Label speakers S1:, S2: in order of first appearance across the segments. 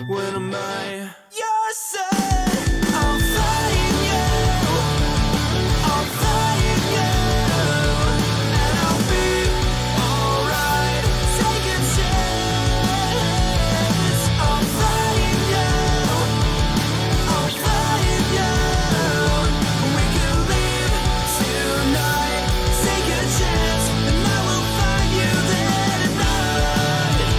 S1: When I'm by your side, I'll find you, I'll find you, and I'll be alright. Take a chance, I'll find you, I'll find you. We can leave tonight. Take a chance, and I will find you there tonight.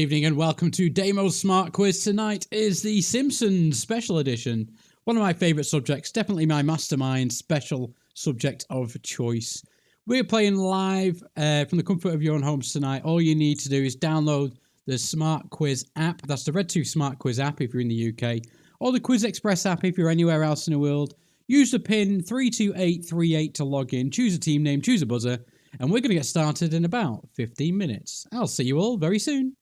S2: evening and welcome to Daimo's Smart Quiz. Tonight is the Simpsons special edition. One of my favourite subjects, definitely my mastermind special subject of choice. We're playing live from the comfort of your own homes tonight. All you need to do is download the Smart Quiz app. That's the RedTooth SmartQuiz app if you're in the UK, or the QuizXpress app if you're anywhere else in the world. Use the pin 32838 to log in. Choose a team name, choose a buzzer, and we're going to get started in about 15 minutes. I'll see you all very soon.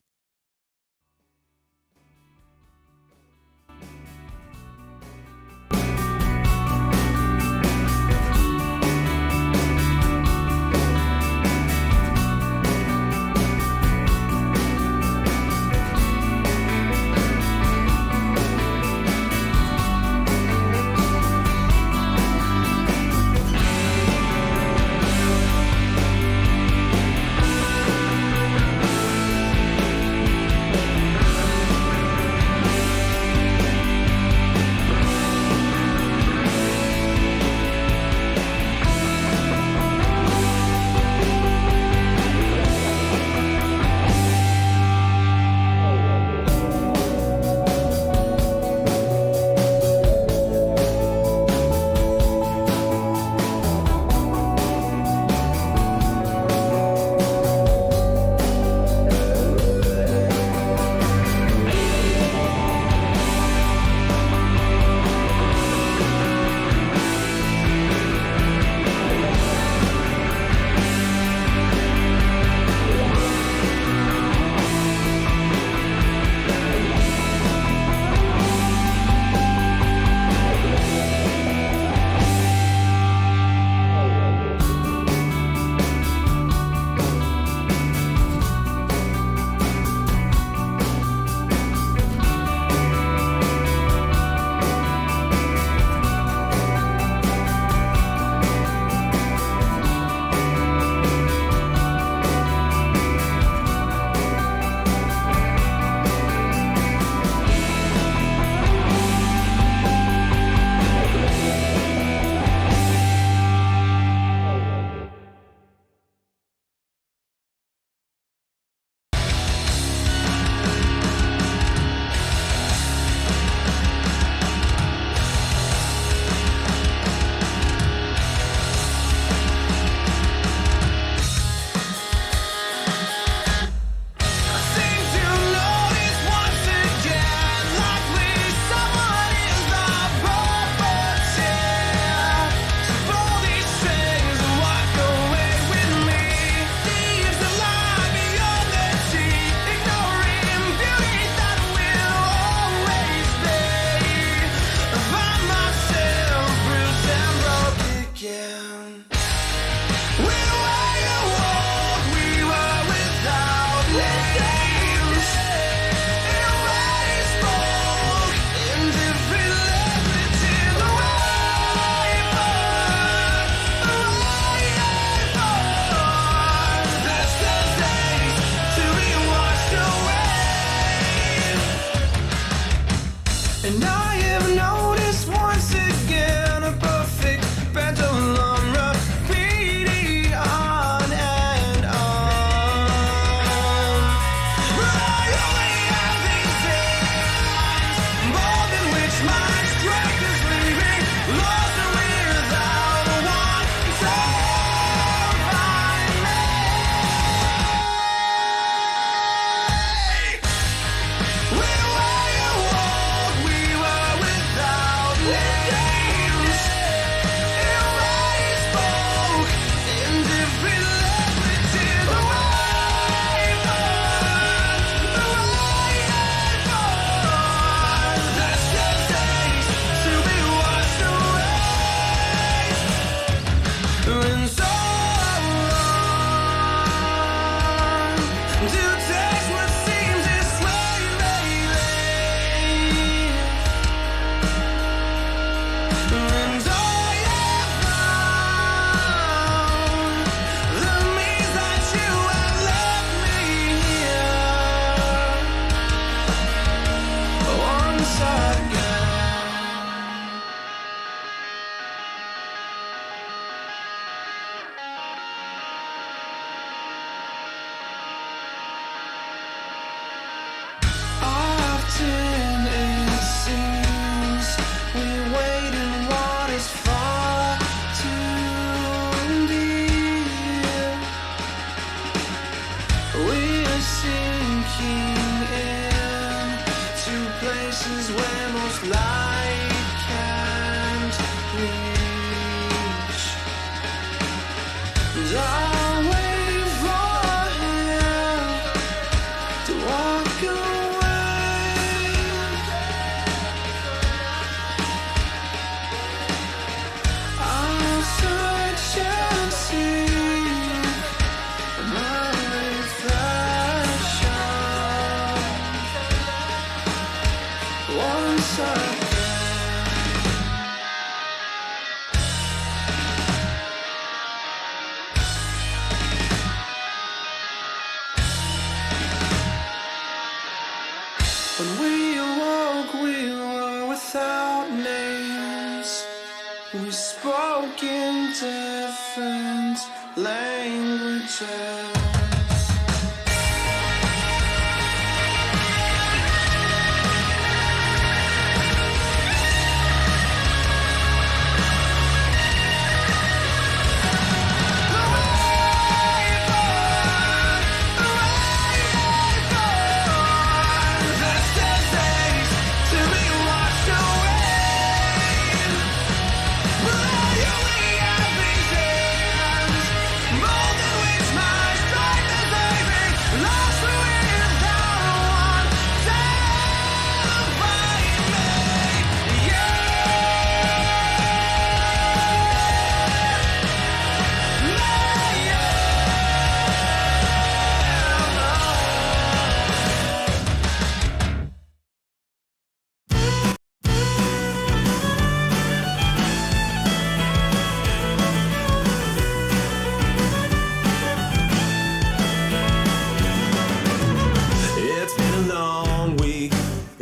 S1: We spoke in different languages.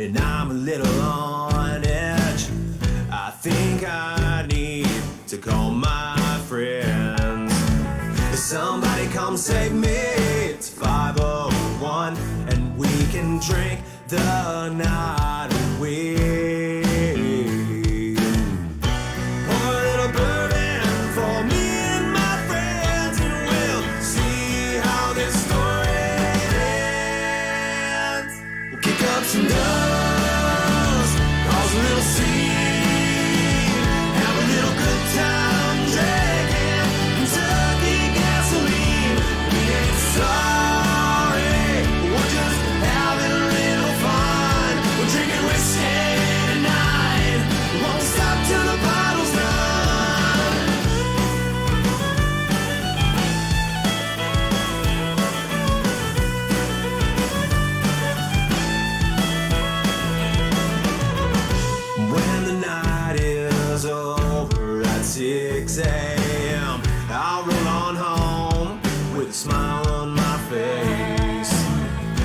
S3: And I'm a little on edge. I think I need to call my friends. Somebody come save me. It's 5:01 and we can drink the night away. Pour a little bourbon for me and my friends, and we'll see how this story ends. We'll kick up some dust, cause a little scene, have a little good time drinking Kentucky gasoline. We ain't sorry, we're just having a little fun. We're drinking whiskey tonight, won't stop till the bottle's done. When the night is over at 6 a.m., I'll roll on home with a smile on my face.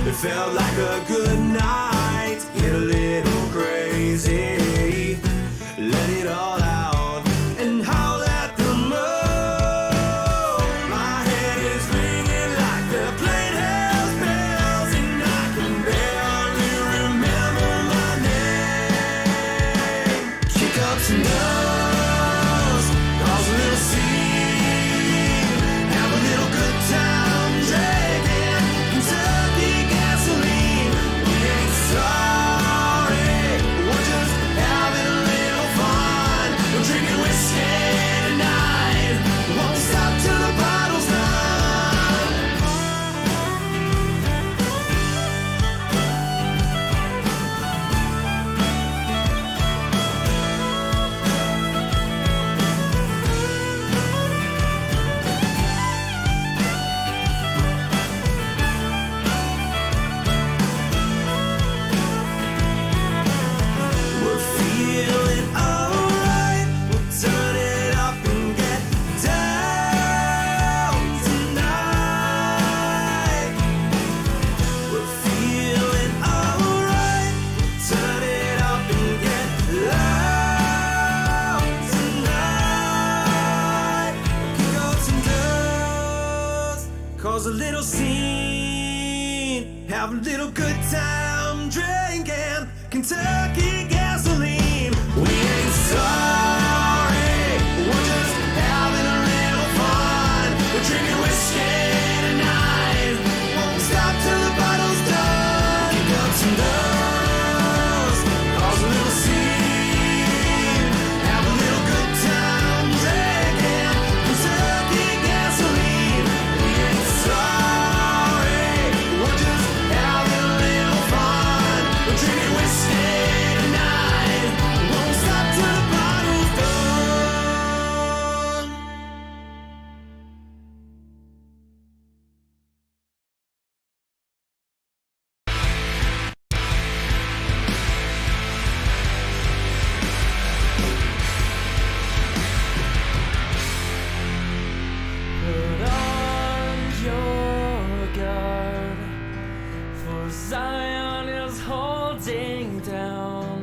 S3: It felt like a good night, get a little crazy, let it all out and howl at the moon. My head is ringing like the plane has bells, and I can barely remember my name. Kick up some dust, cause a little scene, have a little good time drinking Kentucky gasoline. We ain't sorry, we're just having a little fun. We're drinking whiskey tonight, won't stop till the bottle's done. We're feeling alright, we'll turn it up and get down tonight. We're feeling alright, we'll turn it up and get loud tonight. Kick up some dust, cause a little scene, have a little good time drinking Kentucky gasoline. We ain't sorry, we're just having a little fun. We're drinking whiskey tonight, won't stop till the bottle's done. Kick up some dust, cause a little scene, have a little good time drinking Kentucky gasoline. We ain't sorry, we're just having a little fun. We're drinking whiskey tonight, won't stop till the bottle's done.
S4: Put on your guard, for Zion is holding down,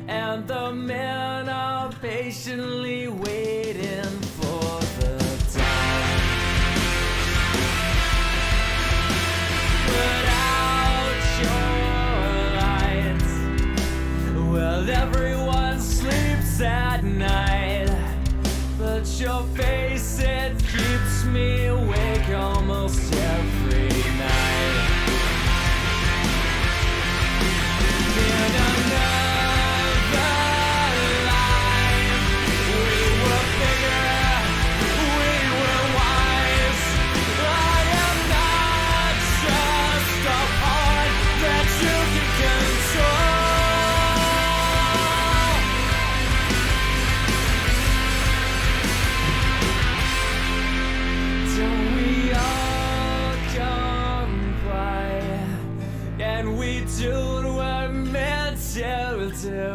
S4: and the men are patiently waiting for the dawn. Put out your lights. Well, everyone sleeps at night, but your face, it keeps me awake almost every night. In another life, we were bigger, we were wise. I am not just a part that you can control. Don't we all come by, and we do what we're meant to do,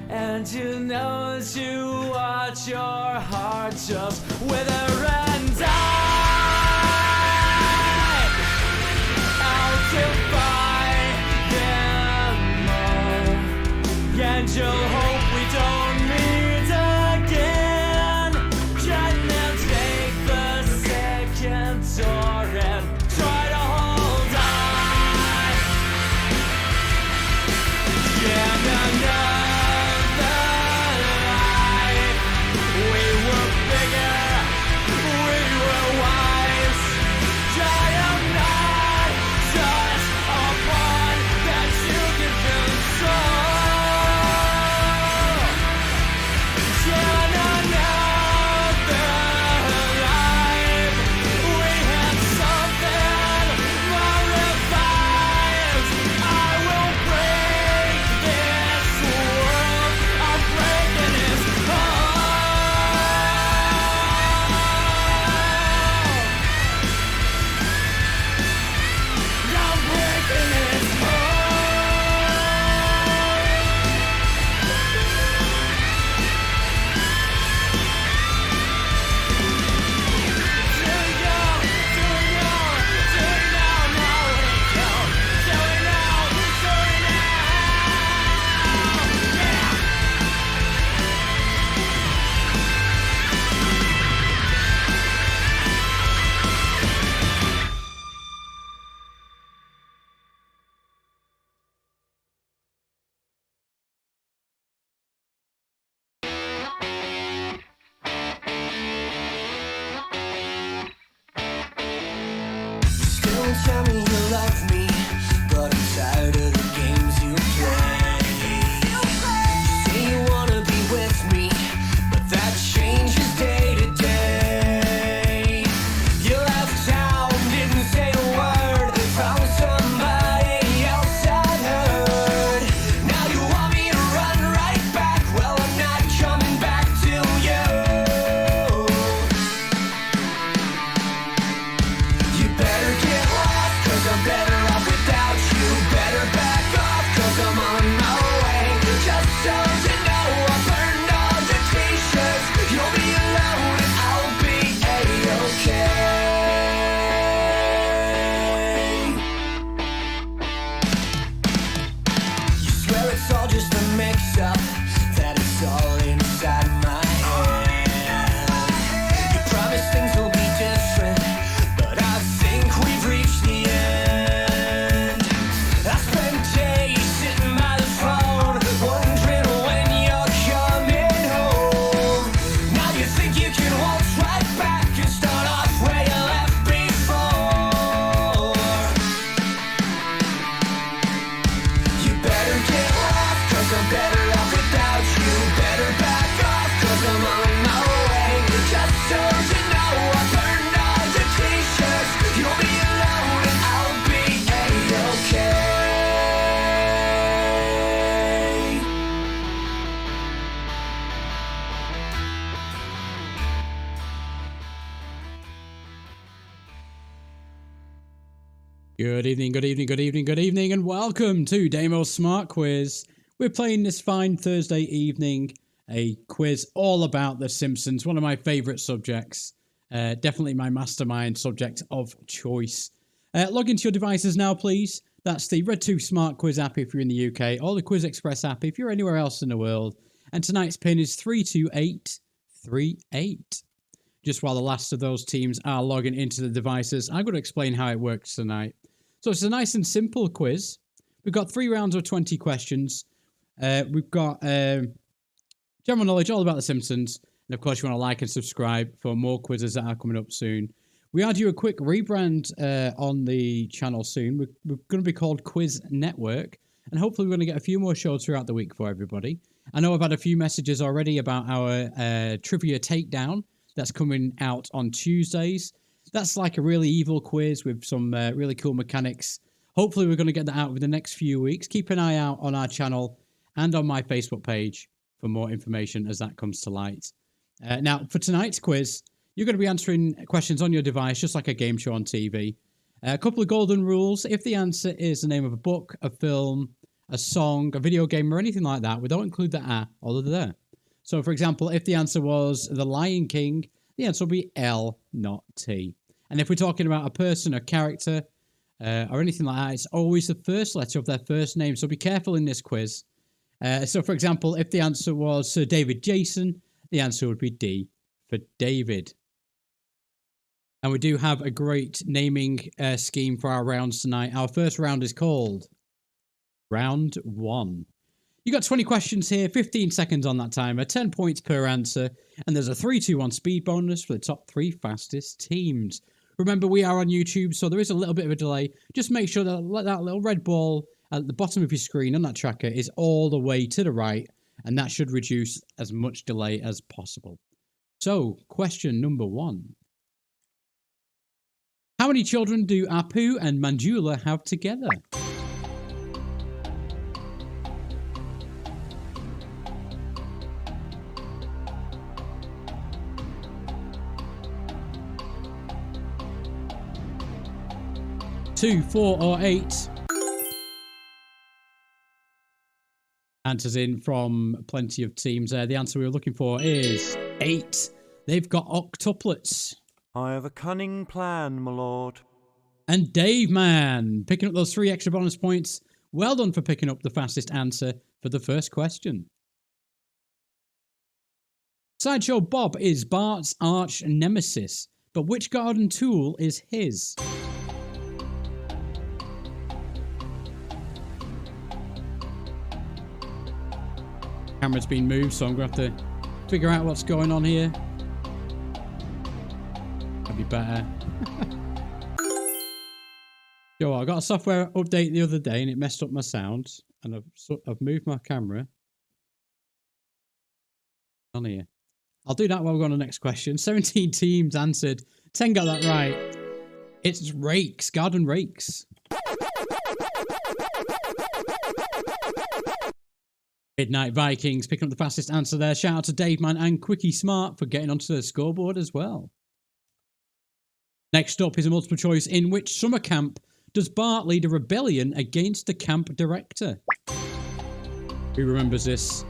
S4: and you know as you watch your heart just wither and die. I'll defy them all, and you'll hope we don't meet again. Can you take the second door and try to hold on? In another life, we were bigger, we were wise. I am not just a pawn that you can control. In another life, we had something more refined. I will break this world. I'm breaking its heart. I'm breaking its
S3: Still tell me you love me, but I'm tired of the games you play. You say you wanna be with me, but that changes day to day. You left town, didn't say a word, found somebody else I'd heard. Now you want me to run right back, well I'm not coming back to you. You better get lost, 'cause I'm better off without you. Better back off, 'cause I'm on my way. Just so you know, I burned all the t-shirts. You'll be alone and I'll be A-okay. You swear it's all just a mix-up, that it's all inside my head. You promise things will be different, but I think we've reached the end. I spent days sitting by the phone, wondering when you're coming home. Now you think you can waltz right back and start off where you left before. You better get lost, 'cause I'm better off without you. Better back off, 'cause I'm on my way. Just so you know, I burned all the t-shirts. You'll be alone and I'll be A-okay.
S2: Good evening, good evening, good evening, good evening, and welcome to Daimo's Smart Quiz. We're playing this fine Thursday evening a quiz all about The Simpsons, one of my favourite subjects. Definitely my mastermind subject of choice. Log into your devices now, please. That's the RedTooth SmartQuiz app if you're in the UK, or the QuizXpress app if you're anywhere else in the world. And tonight's pin is 32838. Just while the last of those teams are logging into the devices, I'm going to explain how it works tonight. So it's a nice and simple quiz. We've got 3 rounds of 20 questions. We've got general knowledge all about The Simpsons. And of course, you want to like and subscribe for more quizzes that are coming up soon. We are due a quick rebrand on the channel soon. We're going to be called Quiz Network. And hopefully we're going to get a few more shows throughout the week for everybody. I know I've had a few messages already about our Trivia Takedown. That's coming out on Tuesdays. That's like a really evil quiz with some really cool mechanics. Hopefully we're going to get that out within the next few weeks. Keep an eye out on our channel and on my Facebook page for more information as that comes to light. Now, for tonight's quiz, you're going to be answering questions on your device, just like a game show on TV. A couple of golden rules. If the answer is the name of a book, a film, a song, a video game, or anything like that, we don't include the A or the there. So, for example, if the answer was The Lion King, the answer will be L, not T. And if we're talking about a person, a character, or anything like that, it's always the first letter of their first name. So be careful in this quiz. So, for example, if the answer was Sir David Jason, the answer would be D for David. And we do have a great naming scheme for our rounds tonight. Our first round is called Round 1. You got 20 questions here, 15 seconds on that timer, 10 points per answer, and there's a 3-2-1 speed bonus for the top 3 fastest teams. Remember, we are on YouTube, so there is a little bit of a delay. Just make sure that that little red ball at the bottom of your screen on that tracker is all the way to the right, and that should reduce as much delay as possible. So, question number 1. How many children do Apu and Manjula have together? Two, 4, or 8. Answers in from plenty of teams there. The answer we were looking for is 8. They've got octuplets.
S5: I have a cunning plan, my lord.
S2: And Dave Man, picking up those 3 extra bonus points. Well done for picking up the fastest answer for the first question. Sideshow Bob is Bart's arch nemesis, but which garden tool is his? Camera's been moved, so I'm going to have to figure out what's going on here. That'd be better. Yo, I got a software update the other day and it messed up my sound. And I've moved my camera on here. I'll do that while we go on to the next question. 17 teams answered. 10 got that right. It's rakes, garden rakes. Midnight Vikings picking up the fastest answer there. Shout out to Dave Man and Quickie Smart for getting onto the scoreboard as well. Next up is a multiple choice. In which summer camp does Bart lead a rebellion against the camp director? Who remembers this?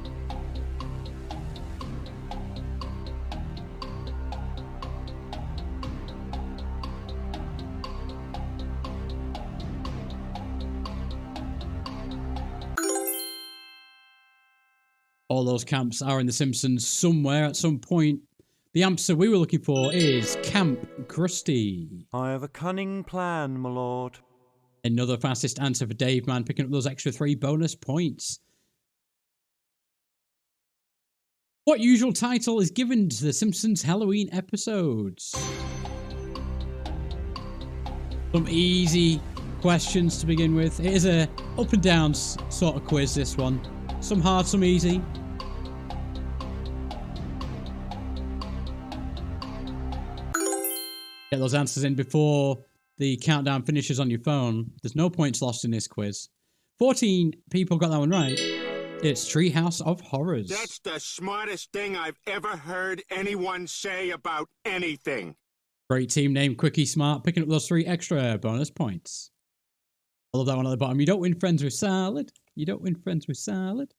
S2: All those camps are in The Simpsons somewhere at some point. The answer we were looking for is Camp Krusty.
S5: I have a cunning plan, my lord.
S2: Another fastest answer for Dave Man, picking up those extra 3 bonus points. What usual title is given to The Simpsons Halloween episodes? Some easy questions to begin with. It is a up and down sort of quiz, this one. Some hard, some easy. Get those answers in before the countdown finishes on your phone. There's no points lost in this quiz. 14 people got that one right. It's Treehouse of Horrors.
S6: That's the smartest thing I've ever heard anyone say about anything.
S2: Great team name, Quickie Smart, picking up those 3 extra bonus points. I love that one at the bottom. You don't win friends with salad. You don't win friends with salad.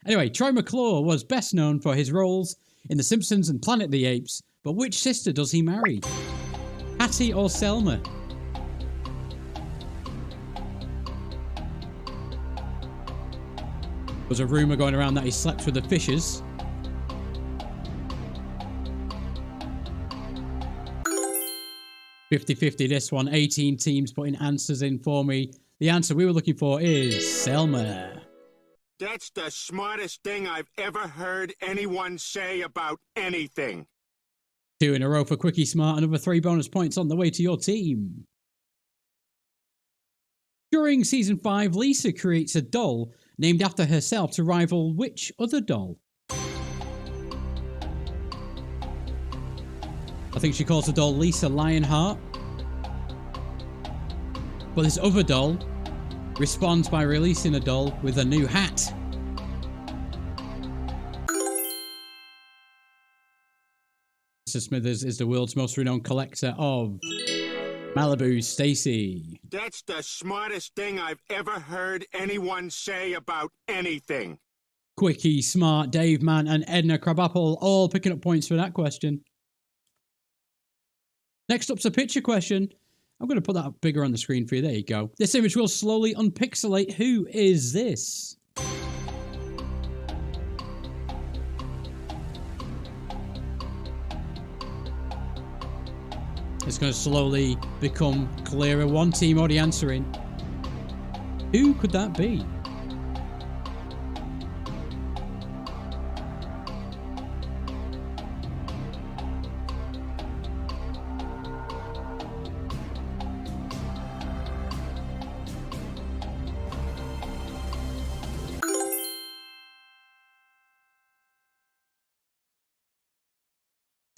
S2: Anyway, Troy McClure was best known for his roles in The Simpsons and Planet of the Apes, but which sister does he marry? Hattie or Selma? There was a rumour going around that he slept with the Fishers. 50-50 this one. 18 teams putting answers in for me. The answer we were looking for is Selma.
S6: That's the smartest thing I've ever heard anyone say about anything.
S2: 2 in a row for Quickie Smart. Another 3 bonus points on the way to your team. During season 5, Lisa creates a doll named after herself to rival which other doll? I think she calls the doll Lisa Lionheart. But this other doll responds by releasing a doll with a new hat. Mr. Smithers is the world's most renowned collector of Malibu. Stacy.
S6: That's the smartest thing I've ever heard anyone say about anything.
S2: Quickie, Smart, Dave Man, and Edna Crabapple all picking up points for that question. Next up's a picture question. I'm going to put that up bigger on the screen for you. There you go. This image will slowly unpixelate. Who is this? It's going to slowly become clearer. One team already answering. Who could that be?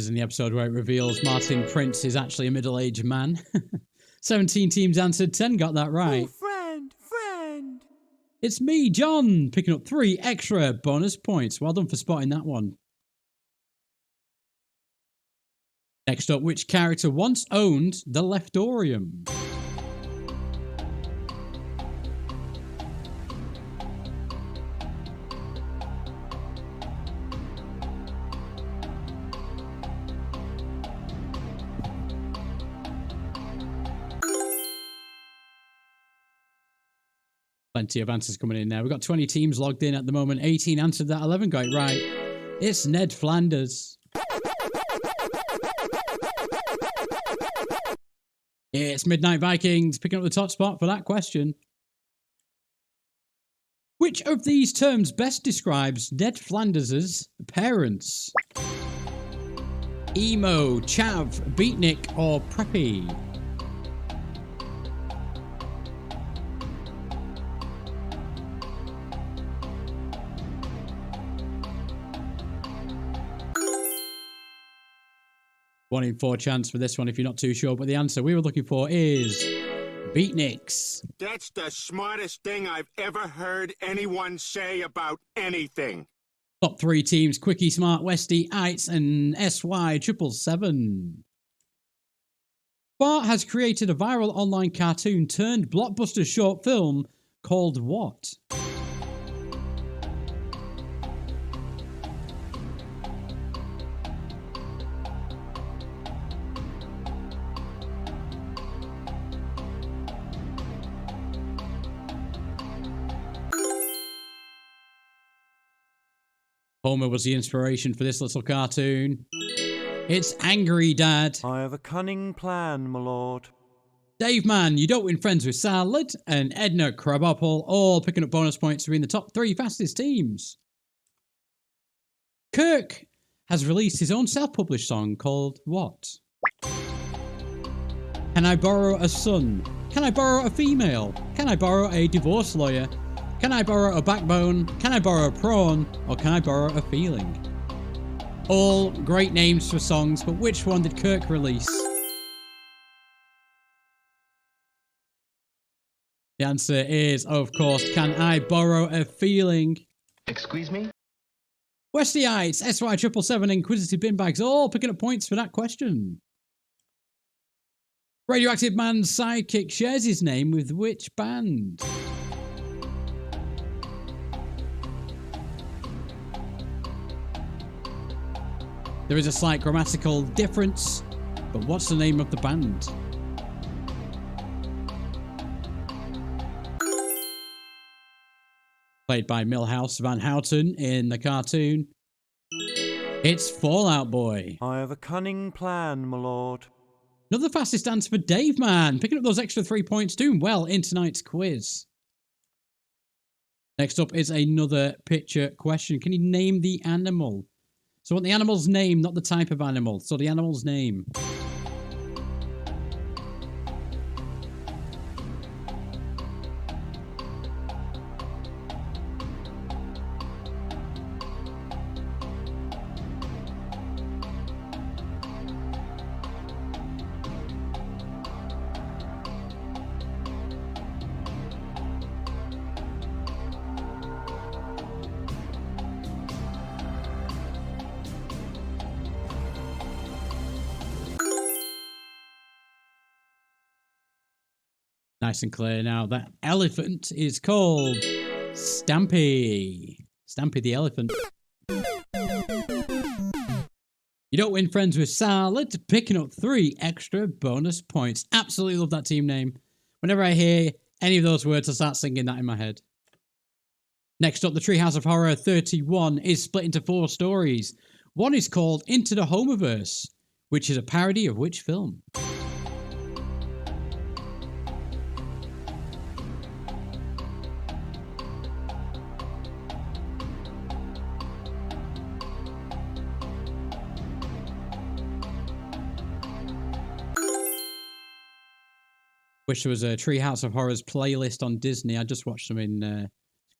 S2: In the episode where it reveals Martin Prince is actually a middle-aged man. 17 teams answered, 10 got that right.
S3: Oh, friend.
S2: It's me, John, picking up 3 extra bonus points. Well done for spotting that one. Next up, which character once owned the Leftorium? Plenty of answers coming in there. We've got 20 teams logged in at the moment. 18 answered that. 11 got it right. It's Ned Flanders. It's Midnight Vikings picking up the top spot for that question. Which of these terms best describes Ned Flanders' parents? Emo, chav, beatnik, or preppy? One in 4 chance for this one if you're not too sure, but the answer we were looking for is beatniks.
S6: That's the smartest thing I've ever heard anyone say about anything.
S2: Top 3 teams, Quickie, Smart, Westy, Ites, and SY777. Bart has created a viral online cartoon turned blockbuster short film called what? Homer was the inspiration for this little cartoon. It's Angry Dad.
S5: I have a cunning plan, my lord.
S2: Dave Man, you don't win friends with salad, and Edna Crabapple all picking up bonus points to be in the top 3 fastest teams. Kirk has released his own self-published song called what? Can I borrow a son? Can I borrow a female? Can I borrow a divorce lawyer? Can I borrow a backbone? Can I borrow a prawn? Or can I borrow a feeling? All great names for songs, but which one did Kirk release? The answer is, of course, Can I Borrow a Feeling?
S7: Excuse me?
S2: Westyites, SY777, Inquisitive Binbags, all picking up points for that question. Radioactive Man's sidekick shares his name with which band? There is a slight grammatical difference, but what's the name of the band? Played by Milhouse Van Houten in the cartoon. It's Fall Out Boy.
S5: I have a cunning plan, my lord.
S2: Another fastest answer for Dave Man, picking up those extra 3 points, doing well in tonight's quiz. Next up is another picture question. Can you name the animal? So I want the animal's name, not the type of animal. So the animal's name. Nice and clear now. That elephant is called Stampy. Stampy the elephant. You don't win friends with salad, picking up 3 extra bonus points. Absolutely love that team name. Whenever I hear any of those words, I start singing that in my head. Next up, the Treehouse of Horror 31 is split into 4 stories. One is called Into the Homeverse, which is a parody of which film? Wish there was a Treehouse of Horrors playlist on Disney. I just watched them in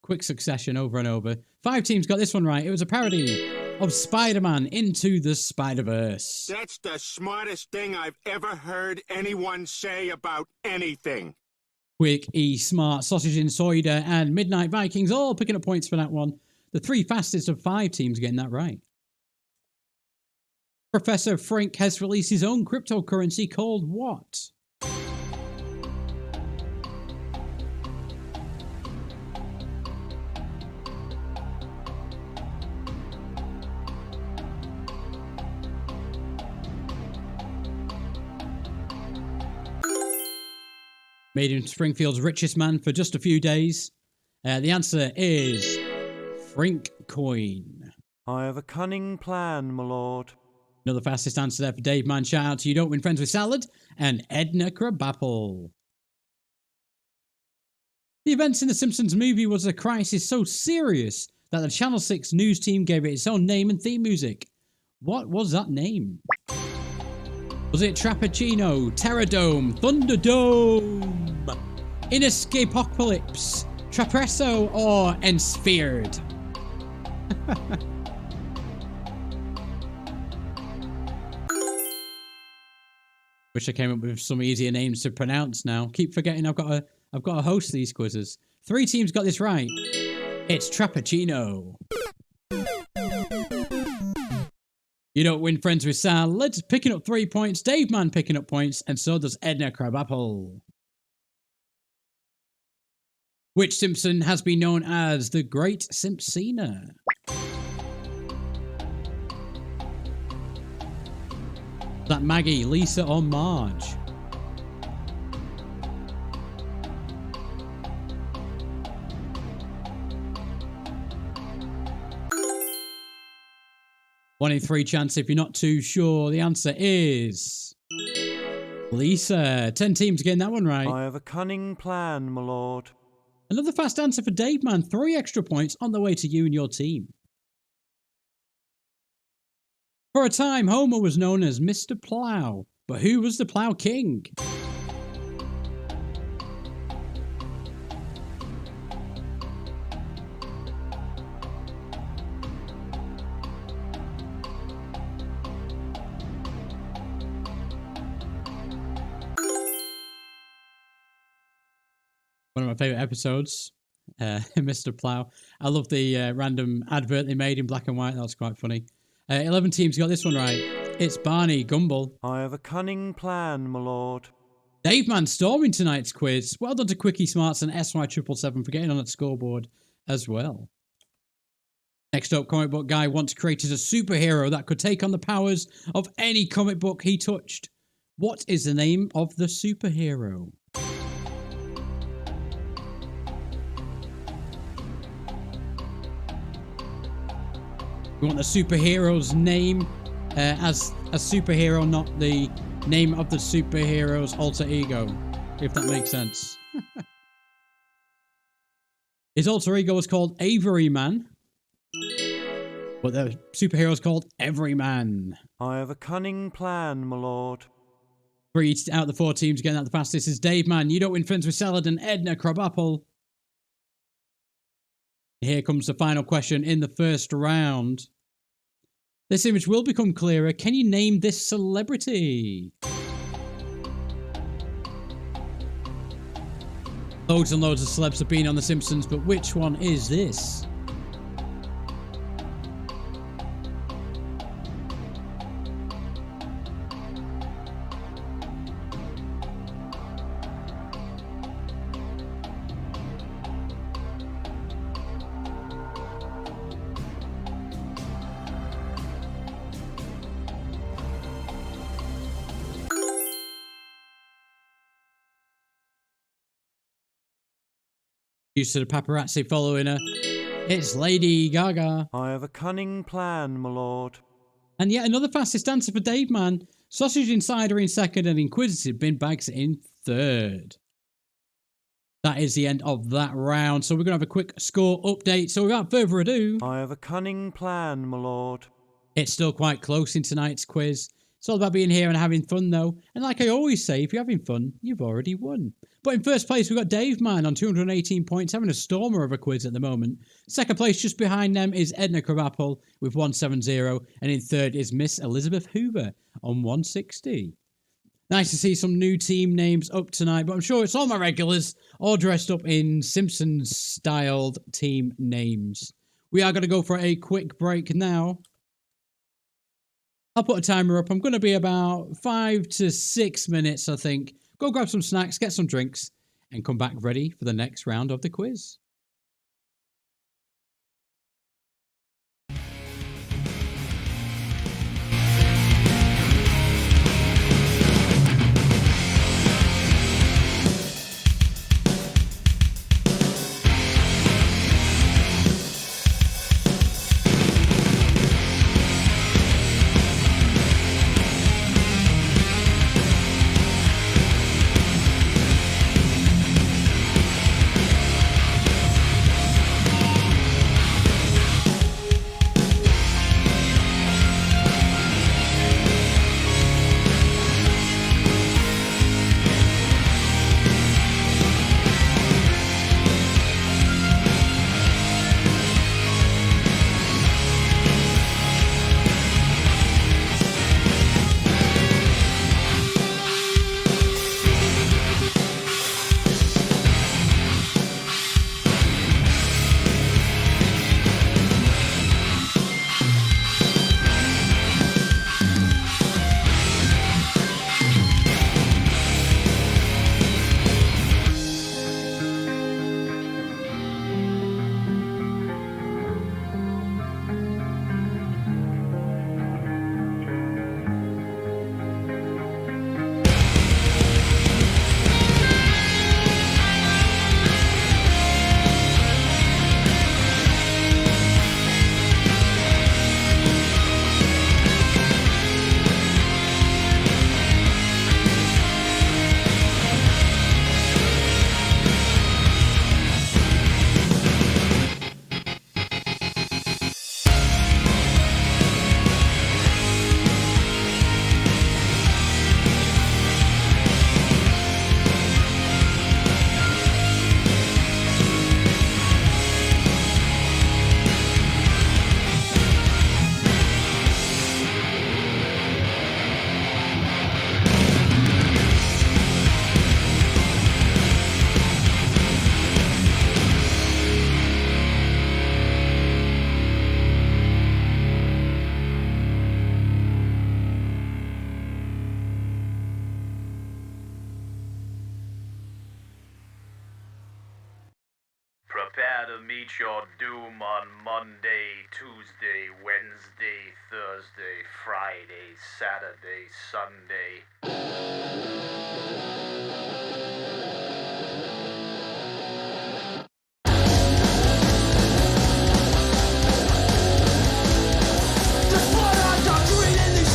S2: quick succession over and over. 5 teams got this one right. It was a parody of Spider-Man Into the Spider-Verse.
S6: That's the smartest thing I've ever heard anyone say about anything.
S2: Quick, E, Smart, Sausage Insider, and Midnight Vikings all picking up points for that one. The 3 fastest of 5 teams getting that right. Professor Frank has released his own cryptocurrency called what? Made him Springfield's richest man for just a few days. The answer is Frink Coin.
S5: I have a cunning plan, my lord.
S2: Another fastest answer there for Dave Man. Shout out to You Don't Win Friends with Salad and Edna Crabapple. The events in the Simpsons movie was a crisis so serious that the Channel 6 news team gave it its own name and theme music. What was that name? Was it Trappuccino, Terradome, Thunderdome, Inescapocalypse, Trapresso, or Ensphered? Wish I came up with some easier names to pronounce now. Keep forgetting I've got to host these quizzes. 3 teams got this right. It's Trappuccino. You Don't Win Friends with Salad, picking up 3 points. Dave Man picking up points, and so does Edna Crabapple. Which Simpson has been known as the Great Simpsina? Is that Maggie, Lisa, or Marge? One in 3 chance if you're not too sure. The answer is Lisa. 10 teams getting that one right.
S5: I have a cunning plan, my lord.
S2: Another fast answer for Dave Man. 3 extra points on the way to you and your team. For a time, Homer was known as Mr. Plow. But who was the Plow King? One of my favourite episodes, Mr. Plow. I love the random advert they made in black and white. That was quite funny. 11 teams got this one right. It's Barney Gumble.
S5: I have a cunning plan, my lord.
S2: Dave Man storming tonight's quiz. Well done to Quickie Smarts and SY777 for getting on that scoreboard as well. Next up, Comic Book Guy once created a superhero that could take on the powers of any comic book he touched. What is the name of the superhero? We want the superhero's name as a superhero, not the name of the superhero's alter ego, if that makes sense. His alter ego was called Avery Man, but the superhero is called Everyman.
S5: I have a cunning plan, my lord.
S2: 3 out of the 4 teams getting out the fastest is Dave Man. You don't win friends with Saladin, Edna, Crabapple. Here comes the final question in the first round. This image will become clearer. Can you name this celebrity? Loads and loads of celebs have been on The Simpsons, but which one is this? Used to the paparazzi following her. It's Lady Gaga.
S5: I have a cunning plan, my lord.
S2: And yet another fastest answer for Dave Man. Sausage Insider in second and Inquisitive Bin Bags in third. That is the end of that round. So we're going to have a quick score update. So without further ado,
S5: I have a cunning plan, my lord.
S2: it's still quite close in tonight's quiz. It's all about being here and having fun though. And like I always say, if you're having fun, you've already won. But in first place, we've got Dave Man on 218 points, having a stormer of a quiz at the moment. Second place, just behind them, is Edna Crabapple with 170. And in third is Miss Elizabeth Hoover on 160. Nice to see some new team names up tonight, but I'm sure it's all my regulars, all dressed up in Simpsons-styled team names. We are going to go for a quick break now. I'll put a timer up. I'm going to be about 5 to 6 minutes, I think. Go grab some snacks, get some drinks, and come back ready for the next round of the quiz.
S7: Prepare to meet your doom on Monday, Tuesday, Wednesday, Thursday, Friday, Saturday, Sunday.
S1: Just what our doctrine in these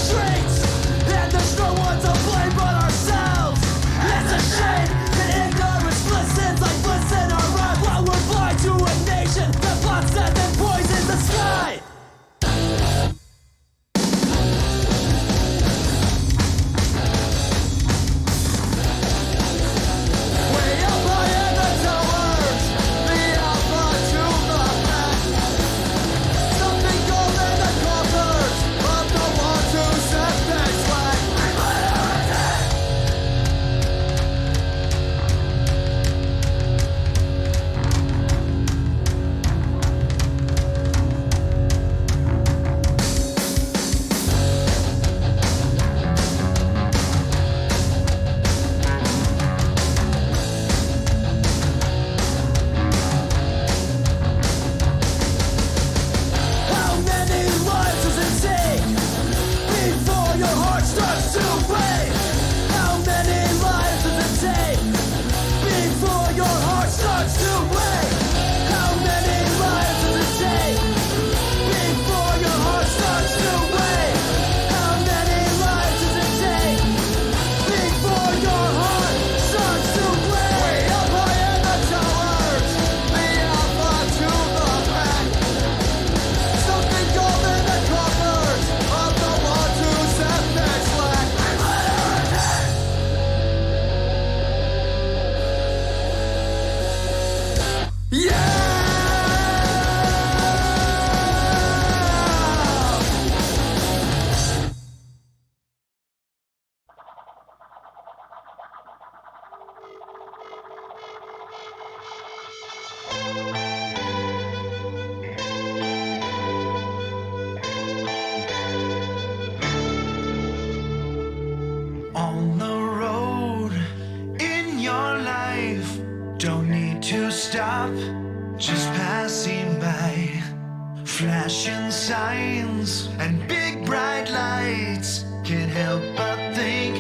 S3: signs and big bright lights. Can't help but think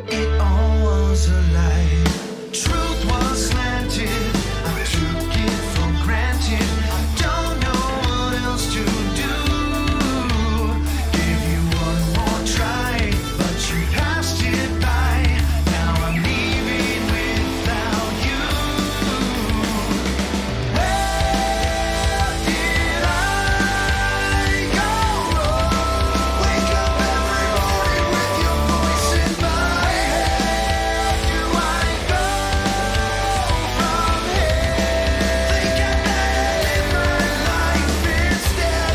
S3: it all was a lie. Truth was slanted, I took it for granted. I don't know what else to do. Give you one more try, but you passed it by. Now I'm leaving without you. Where did I go wrong? Wake up every morning with your voice in my head. Do I go from here? Thinking that I live my life instead.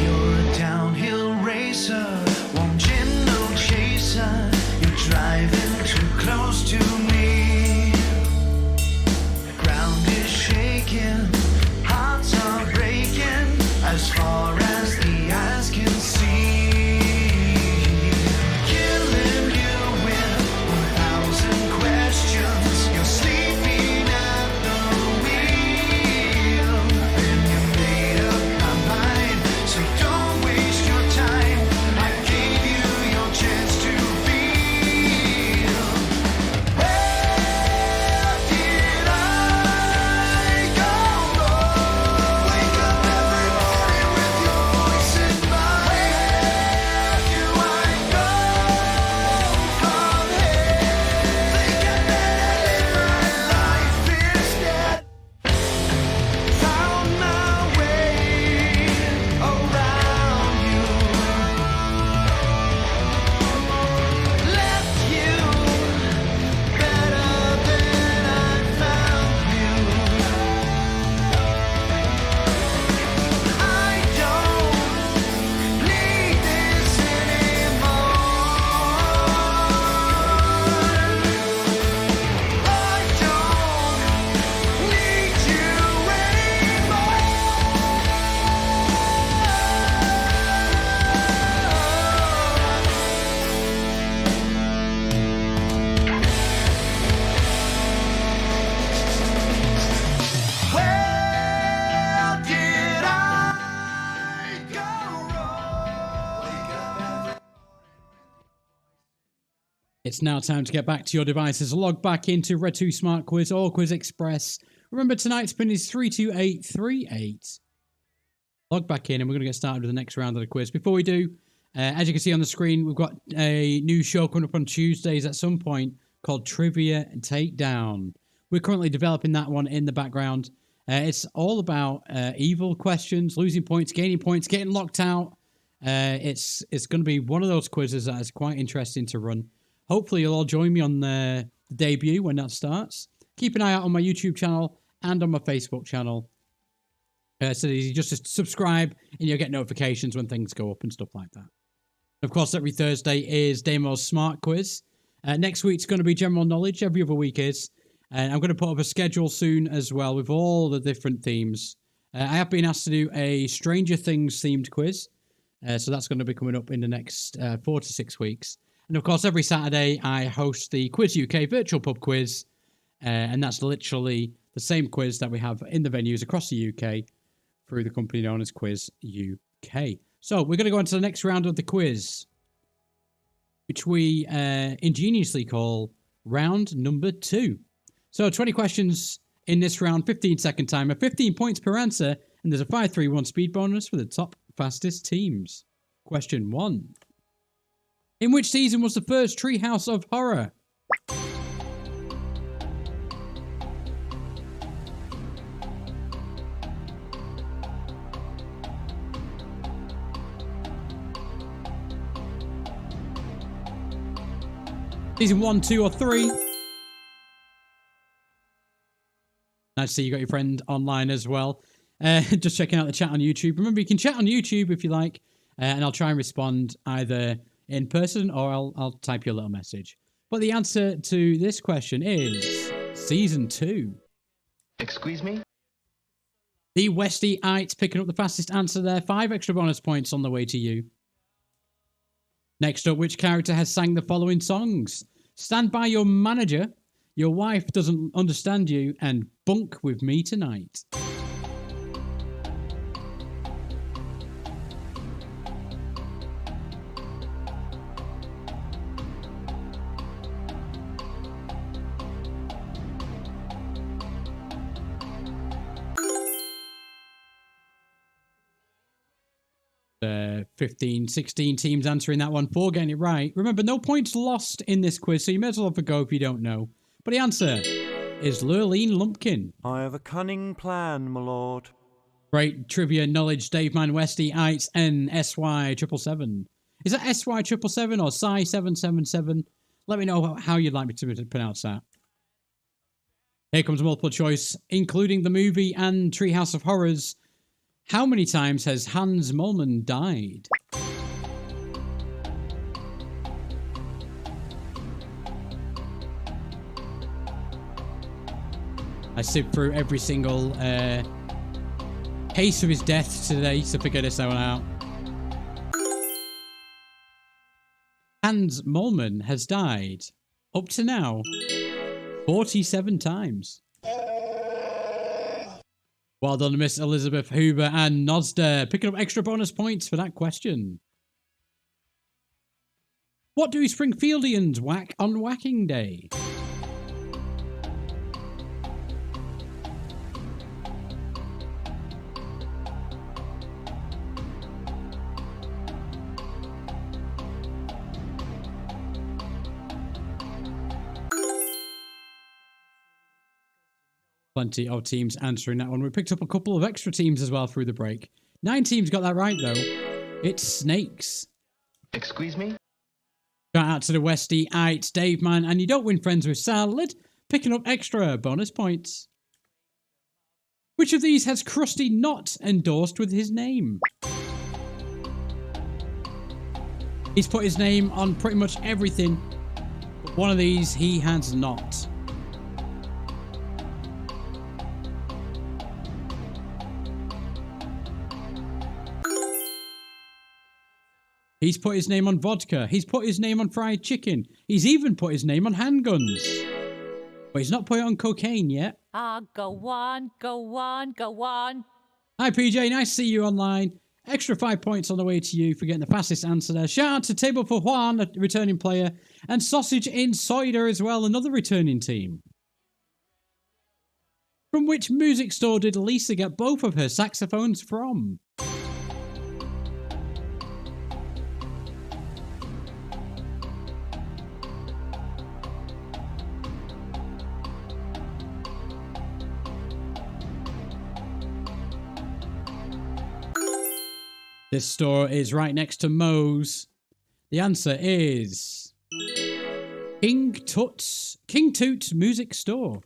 S3: You're a downhill racer, won't no chaser. You're driving too close to me. Ground is shaking, hearts are breaking as far as the eyes can see. Killing you with 1,000 questions. You're sleeping at the wheel. And you made up my mind, so don't waste your time. I gave you your chance to feel. Where did I go wrong? Wake up every morning with your voice in my head. Do I go from here? Thinking that I live my life instead. Found my way around you. Left you better than I found you. I don't need this anymore. I don't need you anymore. Where did I go wrong? Wake up.
S2: It's now time to get back to your devices. Log back into RedTooth SmartQuiz or QuizXpress. Remember, tonight's pin is 32838. Log back in and we're going to get started with the next round of the quiz. Before we do, as you can see on the screen, we've got a new show coming up on Tuesdays at some point called Trivia Takedown. We're currently developing that one in the background. It's all about evil questions, losing points, gaining points, getting locked out. It's going to be one of those quizzes that is quite interesting to run. Hopefully you'll all join me on the debut when that starts. Keep an eye out on my YouTube channel and on my Facebook channel. So easy, just to subscribe and you'll get notifications when things go up and stuff like that. Of course, every Thursday is Daimo's Smart Quiz. Next week's going to be general knowledge. Every other week is. And I'm going to put up a schedule soon as well with all the different themes. I have been asked to do a Stranger Things themed quiz. So that's going to be coming up in the next 4 to 6 weeks. And of course, every Saturday I host the Quiz UK virtual pub quiz. And that's literally the same quiz that we have in the venues across the UK through the company known as Quiz UK. So we're going to go on to the next round of the quiz, which we ingeniously call round number 2. So 20 questions in this round, 15-second timer, 15 points per answer, and there's a 5-3-1 speed bonus for the top fastest teams. Question 1. In which season was the first Treehouse of Horror? Season 1, 2, or 3? Nice to see you got your friend online as well. Just checking out the chat on YouTube. Remember, you can chat on YouTube if you like, and I'll try and respond either in person or I'll type you a little message. But the answer to this question is Season 2.
S8: Excuse me?
S2: The Westy-ites picking up the fastest answer there. 5 extra bonus points on the way to you. Next up, which character has sang the following songs? Stand By Your Manager, Your wife doesn't understand you, and bunk with me tonight. Uh, 15, 16 teams answering that one. 4 getting it right. Remember, no points lost in this quiz, so you may as well have a go if you don't know. But the answer is Lurleen Lumpkin.
S5: I have a cunning plan, my lord.
S2: Great trivia knowledge, Dave Man, Westy, Ites, N, SY777. Is that SY777 or SY777? Let me know how you'd like me to pronounce that. Here comes multiple choice, including the movie and Treehouse of Horrors. How many times has Hans Moleman died? I sift through every single case of his death today to figure this one out. Hans Moleman has died, up to now, 47 times. Well done, Miss Elizabeth Huber and Nozda, picking up extra bonus points for that question. What do Springfieldians whack on Whacking Day? Plenty of teams answering that one. We picked up a couple of extra teams as well through the break. 9 teams got that right, though. It's snakes.
S8: Excuse me?
S2: Shout out to the Westy, Ites, Dave Man, and you don't win friends with salad, picking up extra bonus points. Which of these has Krusty not endorsed with his name? He's put his name on pretty much everything, but one of these he has not. He's put his name on vodka. He's put his name on fried chicken. He's even put his name on handguns. But he's not put it on cocaine yet.
S9: Go on, go on, go on.
S2: Hi, PJ. Nice to see you online. Extra 5 points on the way to you for getting the fastest answer there. Shout out to Table for Juan, a returning player. And Sausage Insider as well, another returning team. From which music store did Lisa get both of her saxophones from? This store is right next to Moe's. The answer is King Tut's Music Store.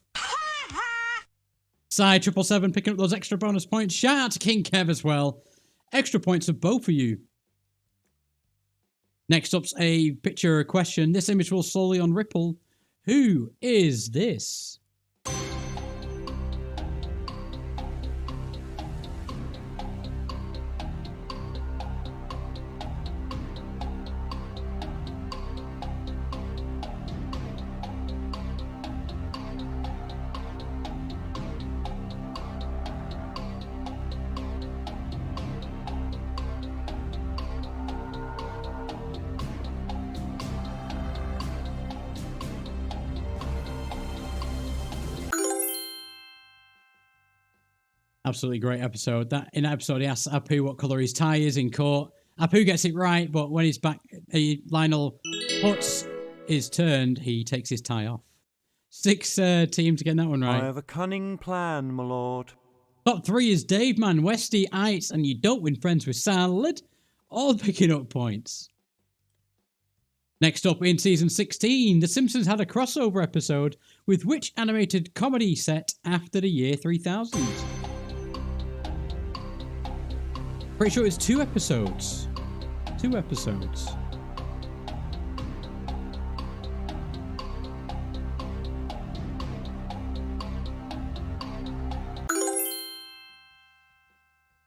S2: Side 777 picking up those extra bonus points. Shout out to King Kev as well. Extra points for both of you. Next up's a picture question. This image will slowly unripple. Who is this? Absolutely great episode. In that episode, he asks Apu what colour his tie is in court. Apu gets it right, but when he's back, Lionel Hutz is turned, he takes his tie off. 6 teams getting that one right.
S5: I have a cunning plan, my lord.
S2: Top 3 is Dave Man, Westy, Ites, and you don't win friends with salad. All picking up points. Next up in season 16, The Simpsons had a crossover episode with which animated comedy set after the year 3000? Pretty sure it's 2 episodes. 2 episodes.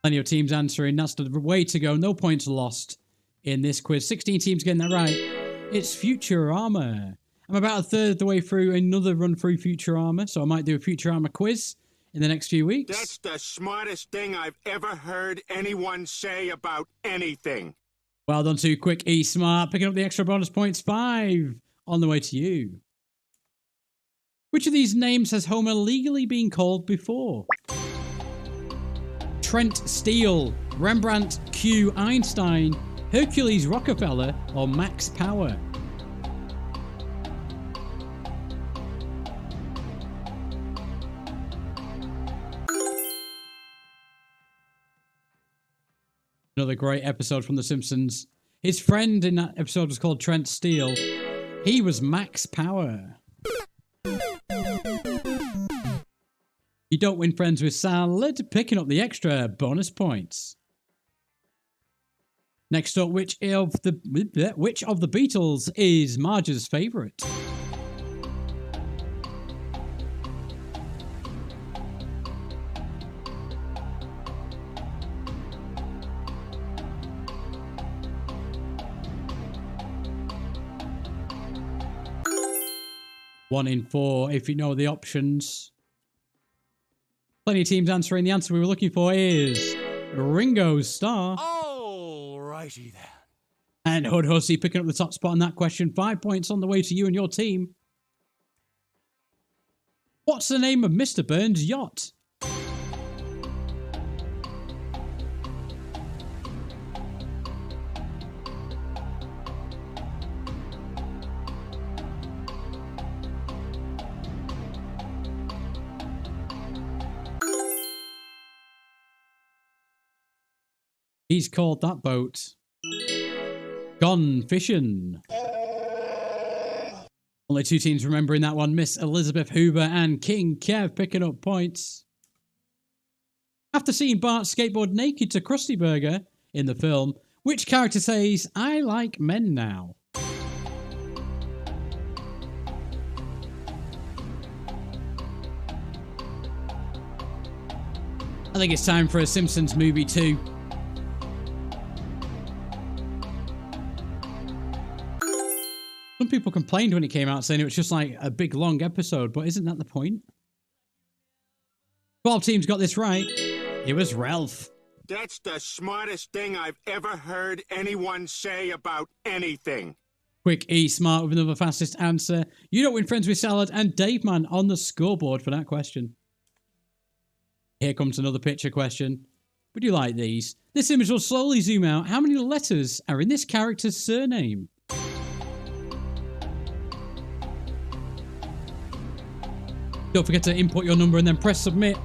S2: Plenty of teams answering. That's the way to go. No points lost in this quiz. 16 teams getting that right. It's Futurama. I'm about a third of the way through another run through Futurama, so I might do a Futurama quiz in the next few weeks.
S6: That's the smartest thing I've ever heard anyone say about anything.
S2: Well done to Quick E Smart, picking up the extra bonus points. 5 on the way to you. Which of these names has Homer legally been called before? Trent Steele, Rembrandt Q Einstein, Hercules Rockefeller, or Max Power? Another great episode from The Simpsons. His friend in that episode was called Trent Steele. He was Max Power. You don't win friends with salad, picking up the extra bonus points. Next up, which of the Beatles is Marge's favourite? One in 4 if you know the options. Plenty of teams answering. The answer we were looking for is Ringo Starr.
S3: Alrighty then.
S2: And Hood Hussey picking up the top spot on that question. 5 points on the way to you and your team. What's the name of Mr. Burns' yacht? He's called that boat Gone Fishing. Only 2 teams remembering that one. Miss Elizabeth Hoover and King Kev picking up points. After seeing Bart skateboard naked to Krusty Burger in the film, which character says, "I like men now"? I think it's time for a Simpsons movie too. Some people complained when it came out saying it was just like a big long episode, but isn't that the point? 12 teams got this right. It was Ralph.
S6: That's the smartest thing I've ever heard anyone say about anything.
S2: Quick E Smart with another fastest answer. You don't win friends with salad, and Dave Man on the scoreboard for that question. Here comes another picture question. Would you like these? This image will slowly zoom out. How many letters are in this character's surname? Don't forget to input your number and then press submit.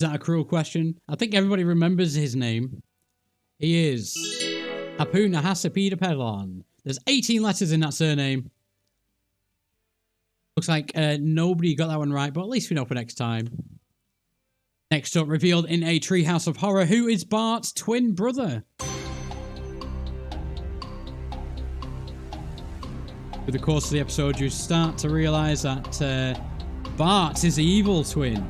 S2: Is that a cruel question? I think everybody remembers his name. He is Apu Nahasapita Pedalon. There's 18 letters in that surname. Looks like nobody got that one right, but at least we know for next time. Next up, revealed in a Treehouse of Horror, who is Bart's twin brother? Through the course of the episode, you start to realise that Bart is the evil twin.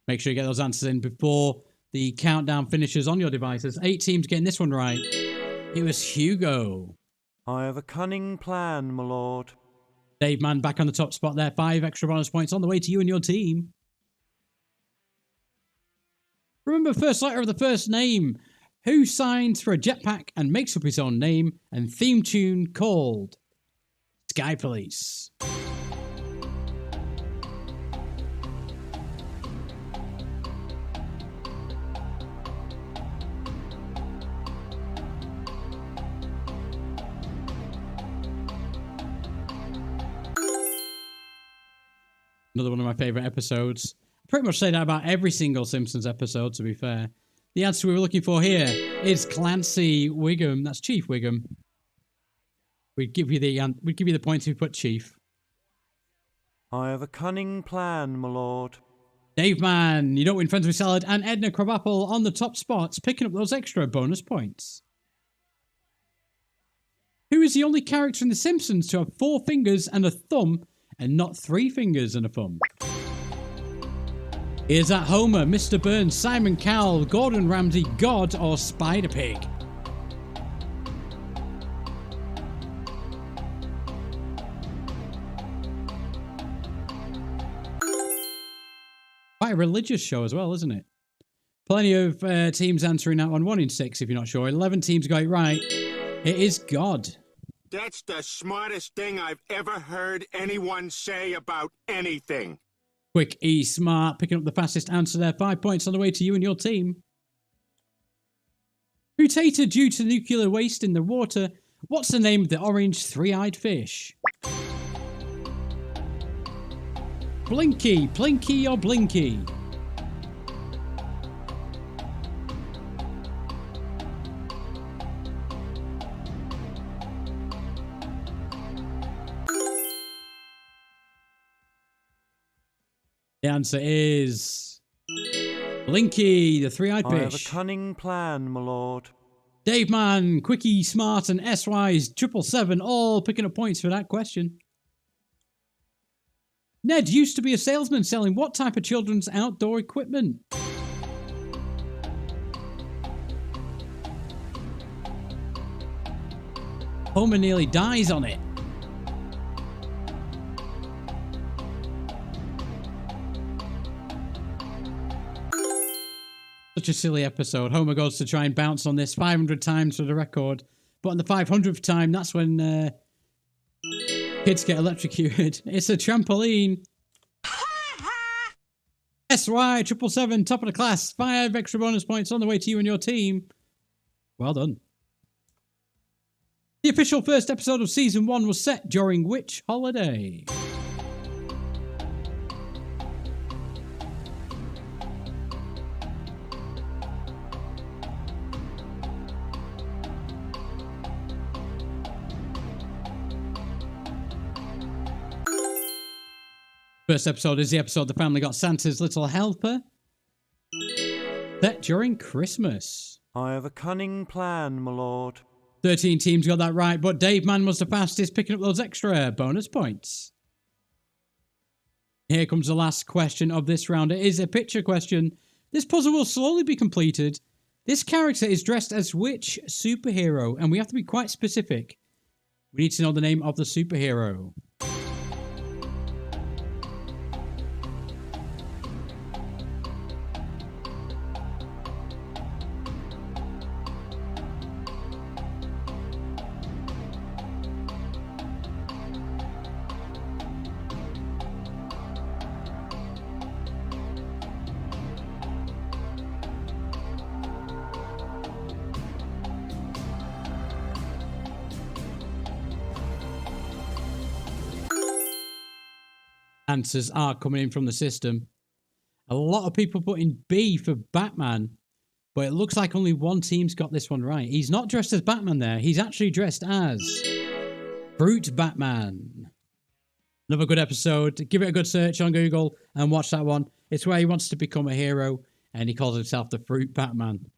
S2: Make sure you get those answers in before the countdown finishes on your devices. 8 teams getting this one right. It was Hugo.
S5: I have a cunning plan, my lord.
S2: Dave Man back on the top spot there. 5 extra bonus points on the way to you and your team. Remember the first letter of the first name. Who signs for a jetpack and makes up his own name and theme tune called Sky Police? Another one of my favourite episodes. Pretty much say that about every single Simpsons episode, to be fair. The answer we were looking for here is Clancy Wiggum. That's Chief Wiggum. We'd give you the points if we put Chief.
S5: I have a cunning plan, my lord.
S2: Dave Man, you don't win friends with salad, and Edna Crabapple on the top spots, picking up those extra bonus points. Who is the only character in The Simpsons to have 4 fingers and a thumb, and not 3 fingers and a thumb? Is that Homer, Mr. Burns, Simon Cowell, Gordon Ramsay, God, or Spider-Pig? Quite a religious show as well, isn't it? Plenty of teams answering that one. 1 in 6 if you're not sure. 11 teams got it right. It is God.
S6: That's the smartest thing I've ever heard anyone say about anything.
S2: Quick E Smart picking up the fastest answer there. 5 points on the way to you and your team. Mutated due to nuclear waste in the water. What's the name of the orange three-eyed fish? Blinky, Plinky, or Blinky? The answer is Blinky, the three-eyed fish.
S5: I have a cunning plan, my lord.
S2: Dave Man, Quickie, Smart, and SY's 777 all picking up points for that question. Ned used to be a salesman selling what type of children's outdoor equipment? Homer nearly dies on it. Such a silly episode. Homer goes to try and bounce on this 500 times for the record. But on the 500th time, that's when kids get electrocuted. It's a trampoline. SY777, top of the class. 5 extra bonus points on the way to you and your team. Well done. The official first episode of Season 1 was set during which holiday? First episode is the episode the family got Santa's little helper. Set during Christmas.
S5: I have a cunning plan, my lord.
S2: 13 teams got that right, but Dave Man was the fastest, picking up those extra bonus points. Here comes the last question of this round. It is a picture question. This puzzle will slowly be completed. This character is dressed as which superhero? And we have to be quite specific. We need to know the name of the superhero. Answers are coming in from the system. A lot of people put in B for Batman, but it looks like only one team's got this one right. He's not dressed as Batman there. He's actually dressed as Fruit Batman. Another good episode. Give it a good search on Google and watch that one. It's where he wants to become a hero and he calls himself the Fruit Batman.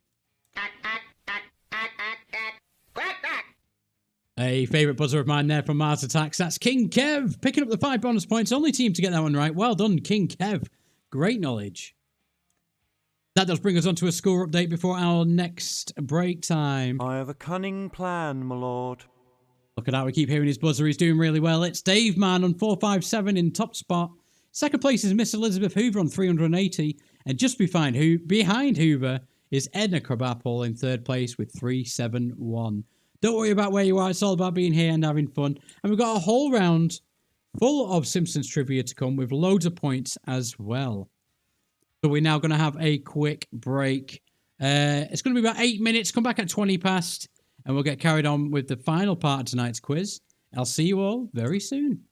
S2: A favourite buzzer of mine there from Mars Attacks. That's King Kev picking up the 5 bonus points. Only team to get that one right. Well done, King Kev. Great knowledge. That does bring us on to a score update before our next break time.
S5: I have a cunning plan, my lord.
S2: Look at that. We keep hearing his buzzer. He's doing really well. It's Dave Man on 457 in top spot. Second place is Miss Elizabeth Hoover on 380. And just behind Hoover is Edna Crabapple in third place with 371. Don't worry about where you are. It's all about being here and having fun. And we've got a whole round full of Simpsons trivia to come with loads of points as well. So we're now going to have a quick break. It's going to be about 8 minutes. Come back at 20 past and we'll get carried on with the final part of tonight's quiz. I'll see you all very soon.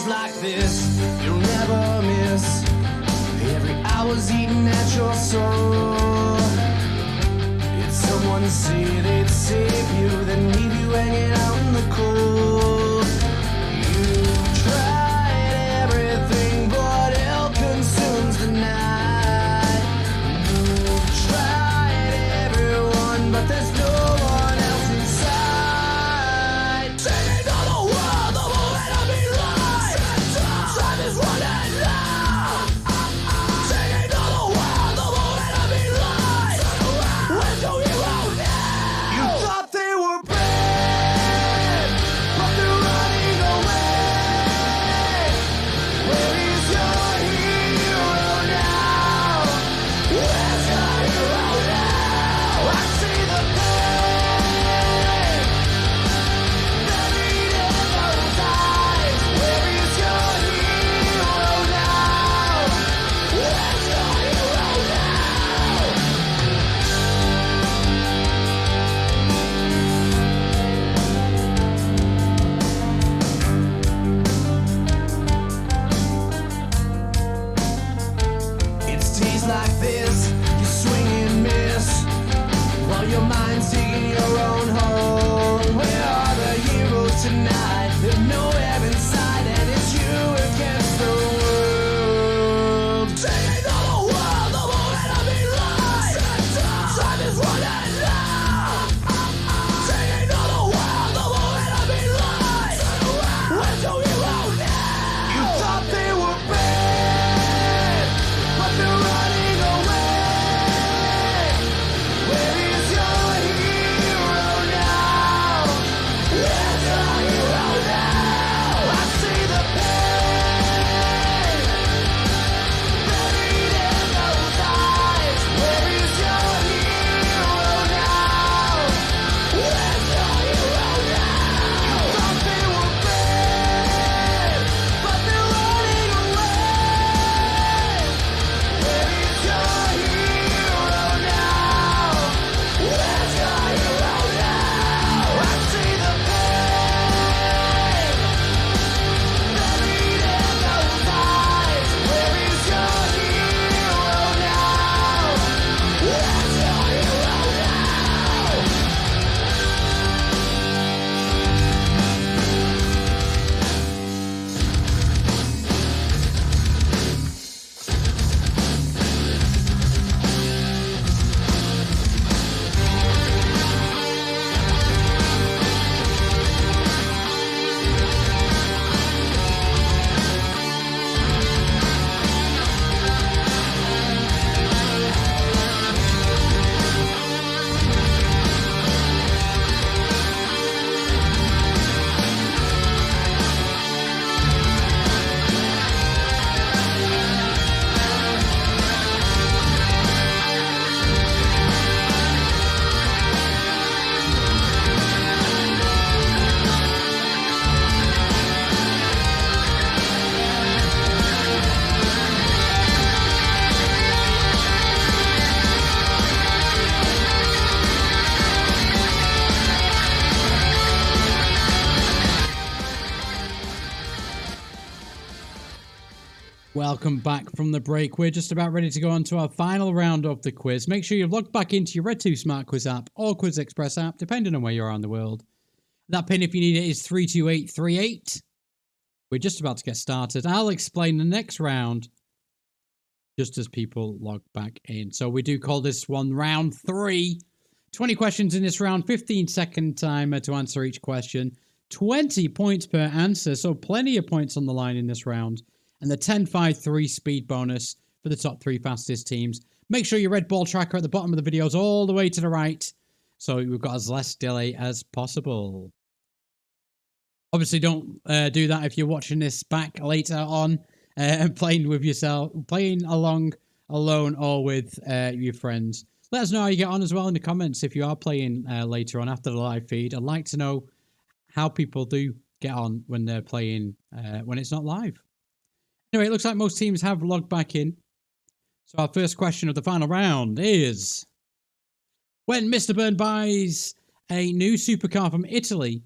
S3: days like this, you'll never miss. Every hour's eating at your soul. It's someone say they'd save you, then leave you hanging out in the cold. You've tried everything, but hell consumes the night. You've tried everyone, but there's no one else inside. Singing to the world, the moment of me life. Time is running out. Singing to the world, the moment of me life. Where's your hero now? You thought they were brave, but they're running away. Where is your hero now? Where's your hero now? I see the pain buried in those eyes. Where is your hero now? Where's your hero now? It's days like this, you swing and miss, while your mind's digging your own hole. Where are the heroes tonight? They're nowhere inside, and it's you against the world. Singing to the world, the moment of me life. Time is running out. Singing to the world, the moment of me life. Where's your hero now? You thought they were brave, but they're running away. Where is your hero now? Where's your hero now? I see the pain buried in those eyes. Where is your hero now? Where's your hero now? You thought they were brave, but they're running away. Where is your hero now? Where's your hero now? I see the pain buried in those eyes. Where is your hero now? Where's your hero now?
S2: Welcome back from the break. We're just about ready to go on to our final round of the quiz. Make sure you've logged back into your RedTooth SmartQuiz app or QuizXpress app, depending on where you are in the world. That pin, if you need it, is 32838. We're just about to get started. I'll explain the next round just as people log back in. So we do call this one round 3. 20 questions in this round, 15-second timer to answer each question. 20 points per answer, so plenty of points on the line in this round. And the 10-5-3 speed bonus for the top 3 fastest teams. Make sure your red ball tracker at the bottom of the video is all the way to the right, so we've got as less delay as possible. Obviously, don't do that if you're watching this back later on and playing with yourself, playing along alone or with your friends. Let us know how you get on as well in the comments if you are playing later on after the live feed. I'd like to know how people do get on when they're playing when it's not live. Anyway, it looks like most teams have logged back in. So our first question of the final round is: when Mr. Burn buys a new supercar from Italy,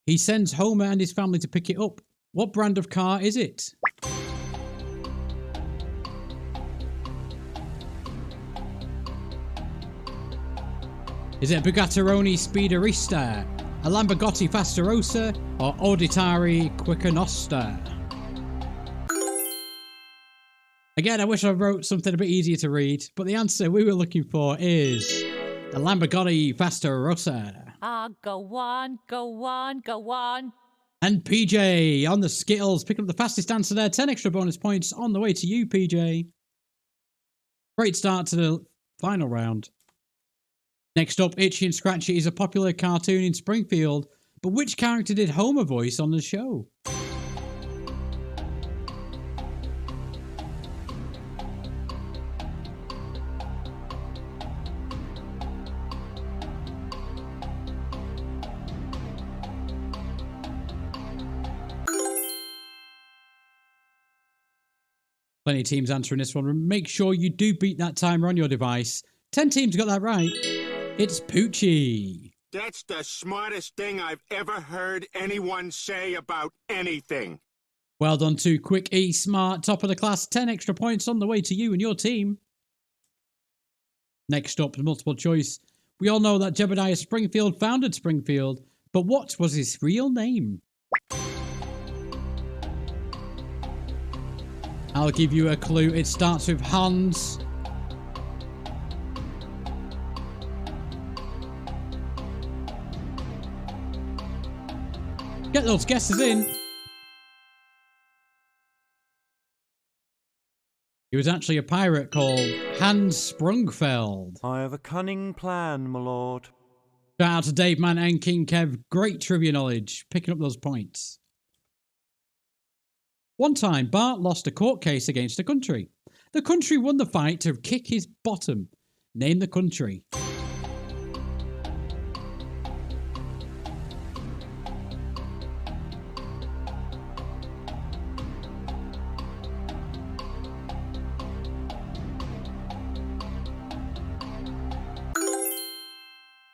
S2: he sends Homer and his family to pick it up. What brand of car is it? Is it a Bugattirone Speederista, a Lamborghini Fastarossa, or Auditari Quickernosta? Again, I wish I wrote something a bit easier to read, but the answer we were looking for is the Lamborghini Fastarossa.
S9: Go on, go on, go on.
S2: And PJ on the Skittles, picking up the fastest answer there. 10 extra bonus points on the way to you, PJ. Great start to the final round. Next up, Itchy and Scratchy is a popular cartoon in Springfield, but which character did Homer voice on the show? Plenty of teams answering this one. Make sure you do beat that timer on your device. 10 teams got that right. It's Poochie.
S6: That's the smartest thing I've ever heard anyone say about anything.
S2: Well done to Quick E Smart, top of the class. 10 extra points on the way to you and your team. Next up, multiple choice. We all know that Jebediah Springfield founded Springfield, but what was his real name? I'll give you a clue. It starts with Hans. Get those guesses in. He was actually a pirate called Hans Sprungfeld.
S5: I have a cunning plan, my lord.
S2: Shout out to Dave Man and King Kev. Great trivia knowledge. Picking up those points. One time, Bart lost a court case against a country. The country won the fight to kick his bottom. Name the country.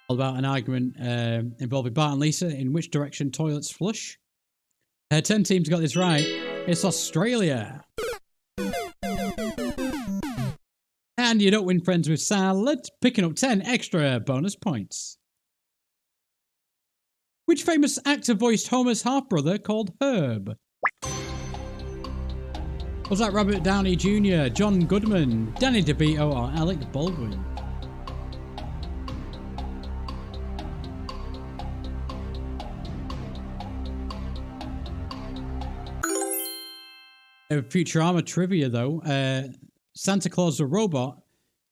S2: All about an argument involving Bart and Lisa in which direction toilets flush. 10 teams got this right. It's Australia. And you don't win friends with salad, picking up 10 extra bonus points. Which famous actor voiced Homer's half-brother called Herb? Was that Robert Downey Jr., John Goodman, Danny DeVito, or Alec Baldwin? Futurama trivia, though. Santa Claus the robot,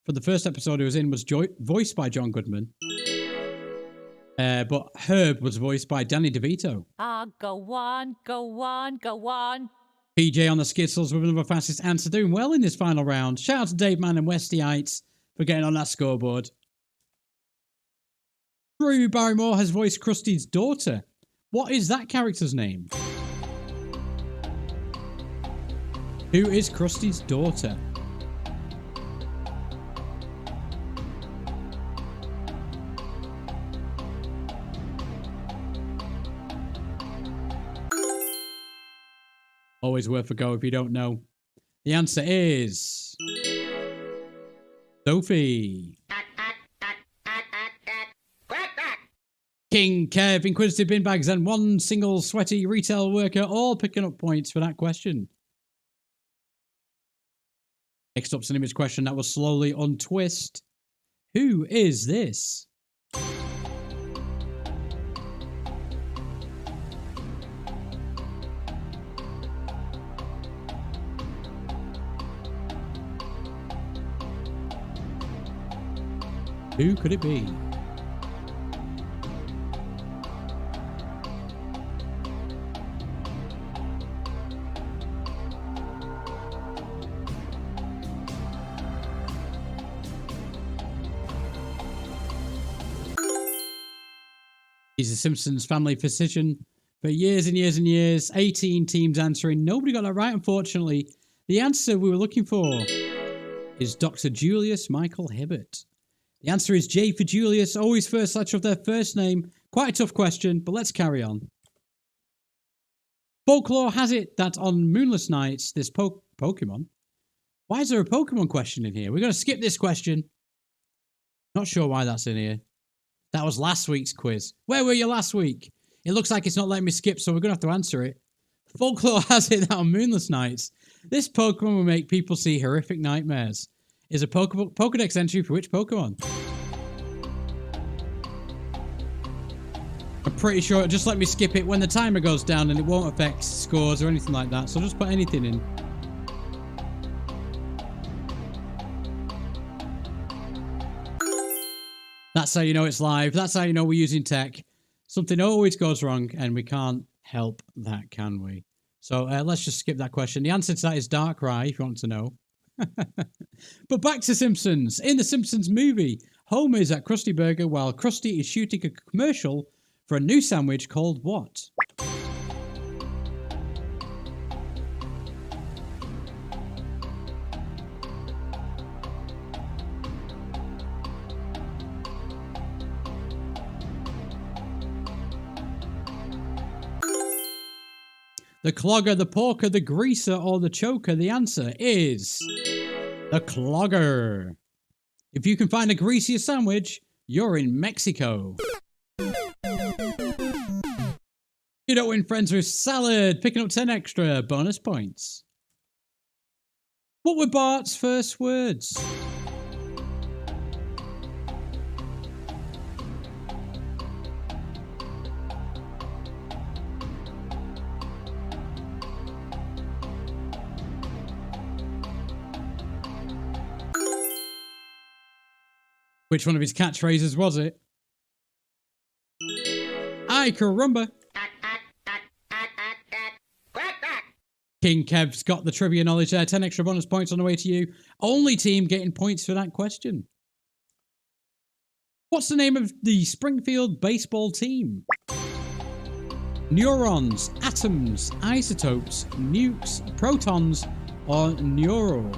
S2: for the first episode he was in, was voiced by John Goodman. But Herb was voiced by Danny DeVito.
S9: Go on, go on, go on.
S2: PJ on the Skittles with another fastest answer, doing well in this final round. Shout out to Dave Man and Westyites for getting on that scoreboard. Drew Barrymore has voiced Krusty's daughter. What is that character's name? Who is Krusty's daughter? Always worth a go if you don't know. The answer is Sophie. King, Kev, Inquisitive Bin Bags, and one single sweaty retail worker all picking up points for that question. Next up's an image question that will slowly untwist. Who is this? Who could it be? He's a Simpsons family physician for years and years and years. 18 teams answering. Nobody got that right, unfortunately. The answer we were looking for is Dr. Julius Michael Hibbert. The answer is J for Julius. Always first letter of their first name. Quite a tough question, but let's carry on. Folklore has it that on moonless nights, this Pokemon. Why is there a Pokemon question in here? We're going to skip this question. Not sure why that's in here. That was last week's quiz. Where were you last week? It looks like it's not letting me skip, so we're going to have to answer it. Folklore has it that on moonless nights, this Pokemon will make people see horrific nightmares. Is a Pokedex entry for which Pokemon? I'm pretty sure it'll just let me skip it when the timer goes down and it won't affect scores or anything like that. So just put anything in. That's how you know it's live. That's how you know we're using tech. Something always goes wrong and we can't help that, can we? So let's just skip that question. The answer to that is Darkrai, if you want to know. But back to Simpsons. In the Simpsons movie, Homer is at Krusty Burger while Krusty is shooting a commercial for a new sandwich called what? The clogger, the porker, the greaser, or the choker? The answer is the clogger. If you can find a greasier sandwich, you're in Mexico. You don't win friends with salad, picking up 10 extra bonus points. What were Bart's first words? Which one of his catchphrases was it? Ay caramba. King Kev's got the trivia knowledge there. 10 extra bonus points on the way to you. Only team getting points for that question. What's the name of the Springfield baseball team? Neurons, atoms, isotopes, nukes, protons, or neural?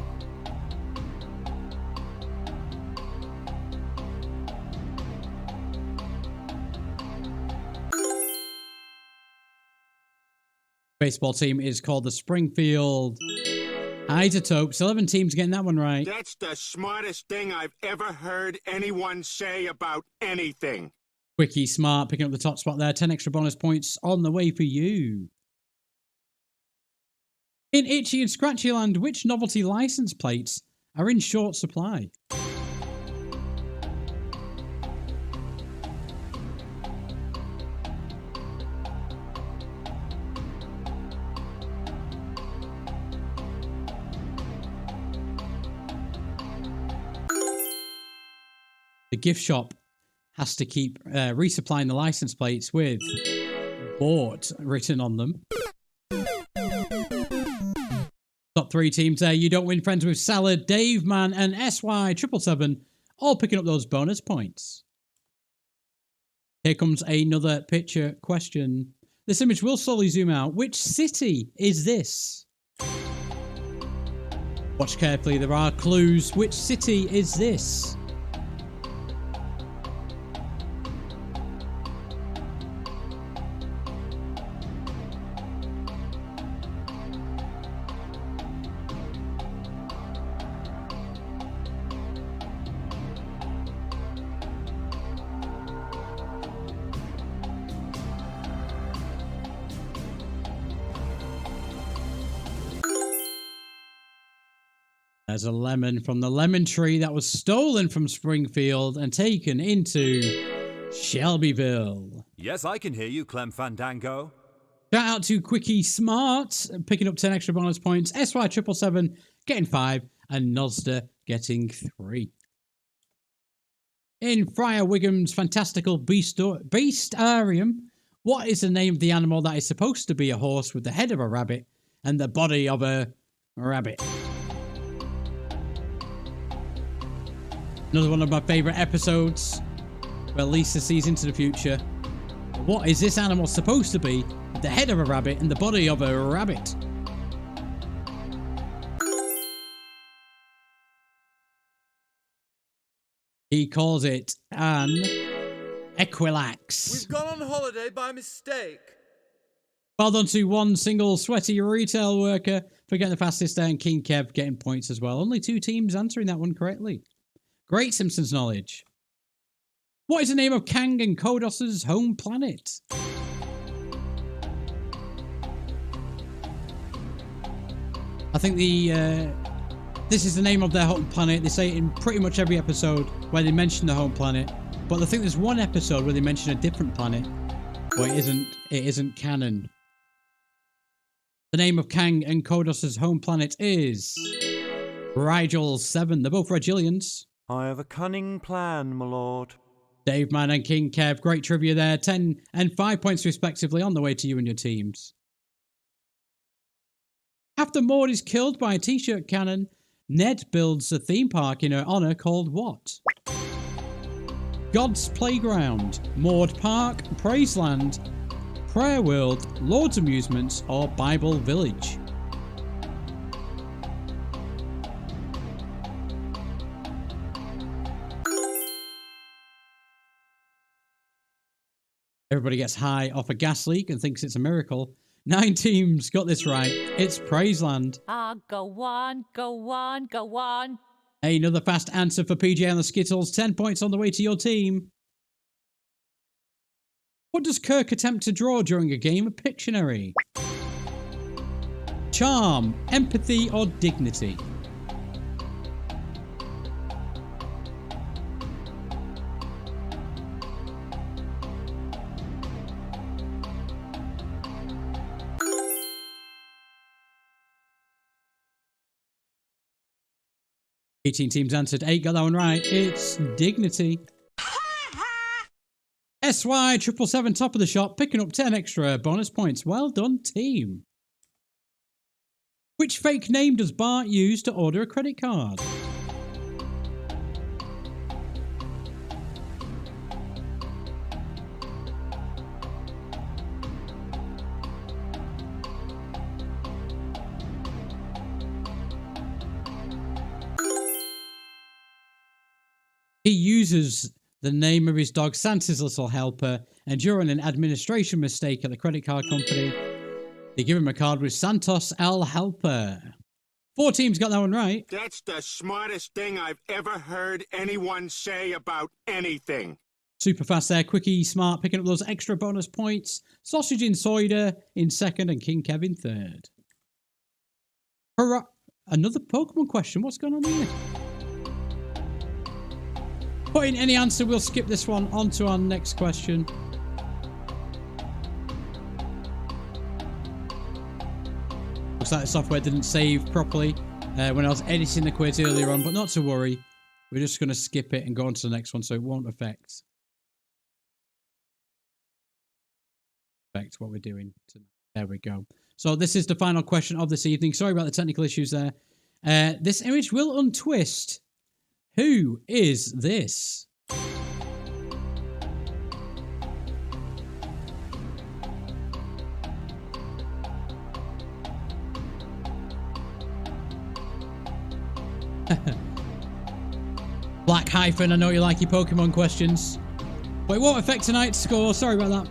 S2: Baseball team is called the Springfield Isotopes. 11 teams getting that one right.
S6: That's the smartest thing I've ever heard anyone say about anything.
S2: Quickie Smart picking up the top spot there. 10 extra bonus points on the way for you. In Itchy and Scratchy Land, which novelty license plates are in short supply? The gift shop has to keep resupplying the license plates with bought written on them. Top 3 teams there. You don't win friends with Salad, Dave Man, and SY777, all picking up those bonus points. Here comes another picture question. This image will slowly zoom out. Which city is this? Watch carefully. There are clues. Which city is this? There's a lemon from the lemon tree that was stolen from Springfield and taken into Shelbyville.
S5: Yes, I can hear you, Clem Fandango.
S2: Shout out to Quickie Smart, picking up 10 extra bonus points. SY777 getting 5, and Nozda getting 3. In Friar Wigham's fantastical beastarium, what is the name of the animal that is supposed to be a horse with the head of a rabbit and the body of a rabbit? Another one of my favourite episodes where Lisa sees into the future. What is this animal supposed to be with the head of a rabbit and the body of a rabbit? He calls it an Equilax.
S3: We've gone on holiday by mistake.
S2: Well done to one single sweaty retail worker for getting the fastest there, and King Kev getting points as well. Only 2 teams answering that one correctly. Great Simpsons knowledge. What is the name of Kang and Kodos's home planet? I think this is the name of their home planet. They say it in pretty much every episode where they mention the home planet. But I think there's one episode where they mention a different planet. But it isn't canon. The name of Kang and Kodos's home planet is Rigel 7. They're both Regilians.
S5: I have a cunning plan, my lord.
S2: Dave Man and King Kev, great trivia there. 10 and 5 points respectively on the way to you and your teams. After Maud is killed by a t-shirt cannon, Ned builds a theme park in her honour called what? God's Playground, Maud Park, Praiseland, Prayer World, Lord's Amusements, or Bible Village? Everybody gets high off a gas leak and thinks it's a miracle. 9 teams got this right. It's Praiseland.
S9: Ah, go on, go on, go on.
S2: Hey, another fast answer for PJ and the Skittles. 10 points on the way to your team. What does Kirk attempt to draw during a game of Pictionary? Charm, empathy, or dignity? Eighteen teams answered. 8 got that one right. It's dignity. SY777 top of the shop, picking up 10 extra bonus points. Well done, team. Which fake name does Bart use to order a credit card? He uses the name of his dog, Santa's Little Helper, and during an administration mistake at the credit card company, they give him a card with Santos El Helper. 4 teams got that one right.
S6: That's the smartest thing I've ever heard anyone say about anything.
S2: Super fast there. Quickie Smart picking up those extra bonus points. Sausage Insider in second and King Kev in third. Hurrah. Another Pokemon question. What's going on here? Put in any answer, we'll skip this one on to our next question. Looks like the software didn't save properly when I was editing the quiz earlier on, but not to worry. We're just going to skip it and go on to the next one, so it won't affect what we're doing tonight. There we go. So this is the final question of this evening. Sorry about the technical issues there. This image will untwist. Who is this? Black Hyphen, I know you like your Pokemon questions, but it won't affect tonight's score. Sorry about that.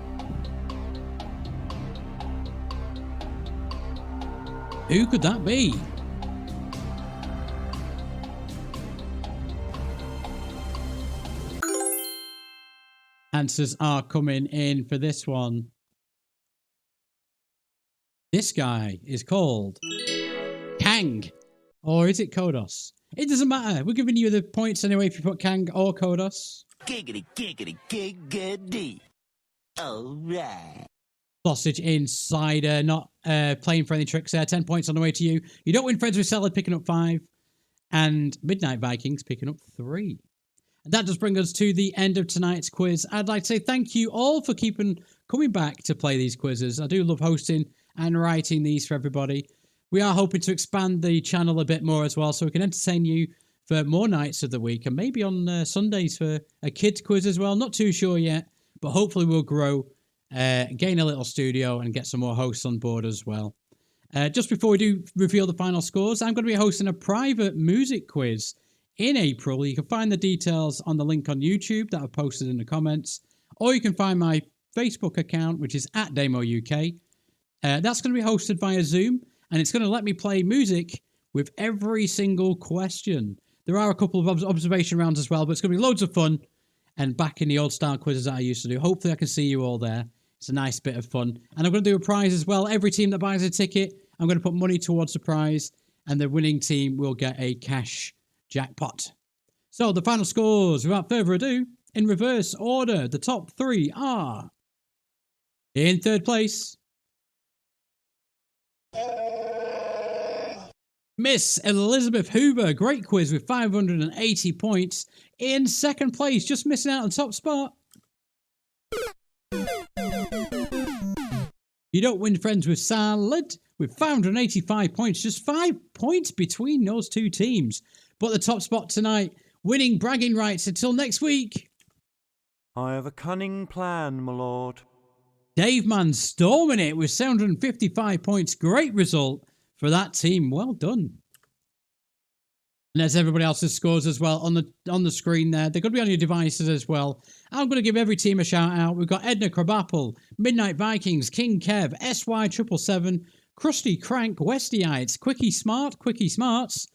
S2: Who could that be? Answers are coming in for this one. This guy is called Kang. Or is it Kodos? It doesn't matter. We're giving you the points anyway if you put Kang or Kodos.
S1: Giggity, giggity, giggity. All right.
S2: Sausage Insider, not playing for any tricks there. 10 points on the way to you. You don't win friends with Salad, picking up 5. And Midnight Vikings picking up 3. And that does bring us to the end of tonight's quiz. I'd like to say thank you all for coming back to play these quizzes. I do love hosting and writing these for everybody. We are hoping to expand the channel a bit more as well, so we can entertain you for more nights of the week and maybe on Sundays for a kids quiz as well. Not too sure yet, but hopefully we'll grow, gain a little studio and get some more hosts on board as well. Just before we do reveal the final scores, I'm going to be hosting a private music quiz in April. You can find the details on the link on YouTube that I've posted in the comments, or you can find my Facebook account, which is @DaimoUK. That's going to be hosted via Zoom, and it's going to let me play music with every single question. There are a couple of observation rounds as well, but it's going to be loads of fun and back in the old style quizzes that I used to do. Hopefully I can see you all there. It's a nice bit of fun. And I'm going to do a prize as well. Every team that buys a ticket, I'm going to put money towards the prize, and the winning team will get a cash jackpot. So the final scores, without further ado, in reverse order, the top three are... In third place, Miss Elizabeth Hoover, great quiz with 580 points. In second place, just missing out on top spot. You Don't Win Friends with Salad with 585 points. Just 5 points between those two teams. But the top spot tonight, winning bragging rights until next week.
S5: I have a cunning plan, my lord.
S2: Dave Man storming it with 755 points. Great result for that team. Well done. And there's everybody else's scores as well on the screen there. They're going to be on your devices as well. I'm going to give every team a shout out. We've got Edna Crabapple, Midnight Vikings, King Kev, SY777, Krusty Crank, Westyites, Quickie Smarts,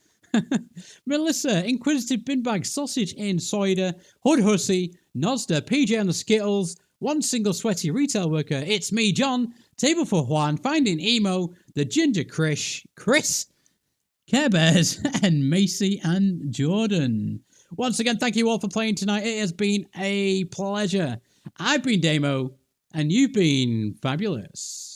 S2: Melissa, Inquisitive Binbag, Sausage in Soida, Hood Hussy, Nozda, PJ on the Skittles, One Single Sweaty Retail Worker, It's Me, John, Table for Juan, Finding Emo, The Ginger Chris, Care Bears, and Macy and Jordan. Once again, thank you all for playing tonight. It has been a pleasure. I've been Daimo, and you've been fabulous.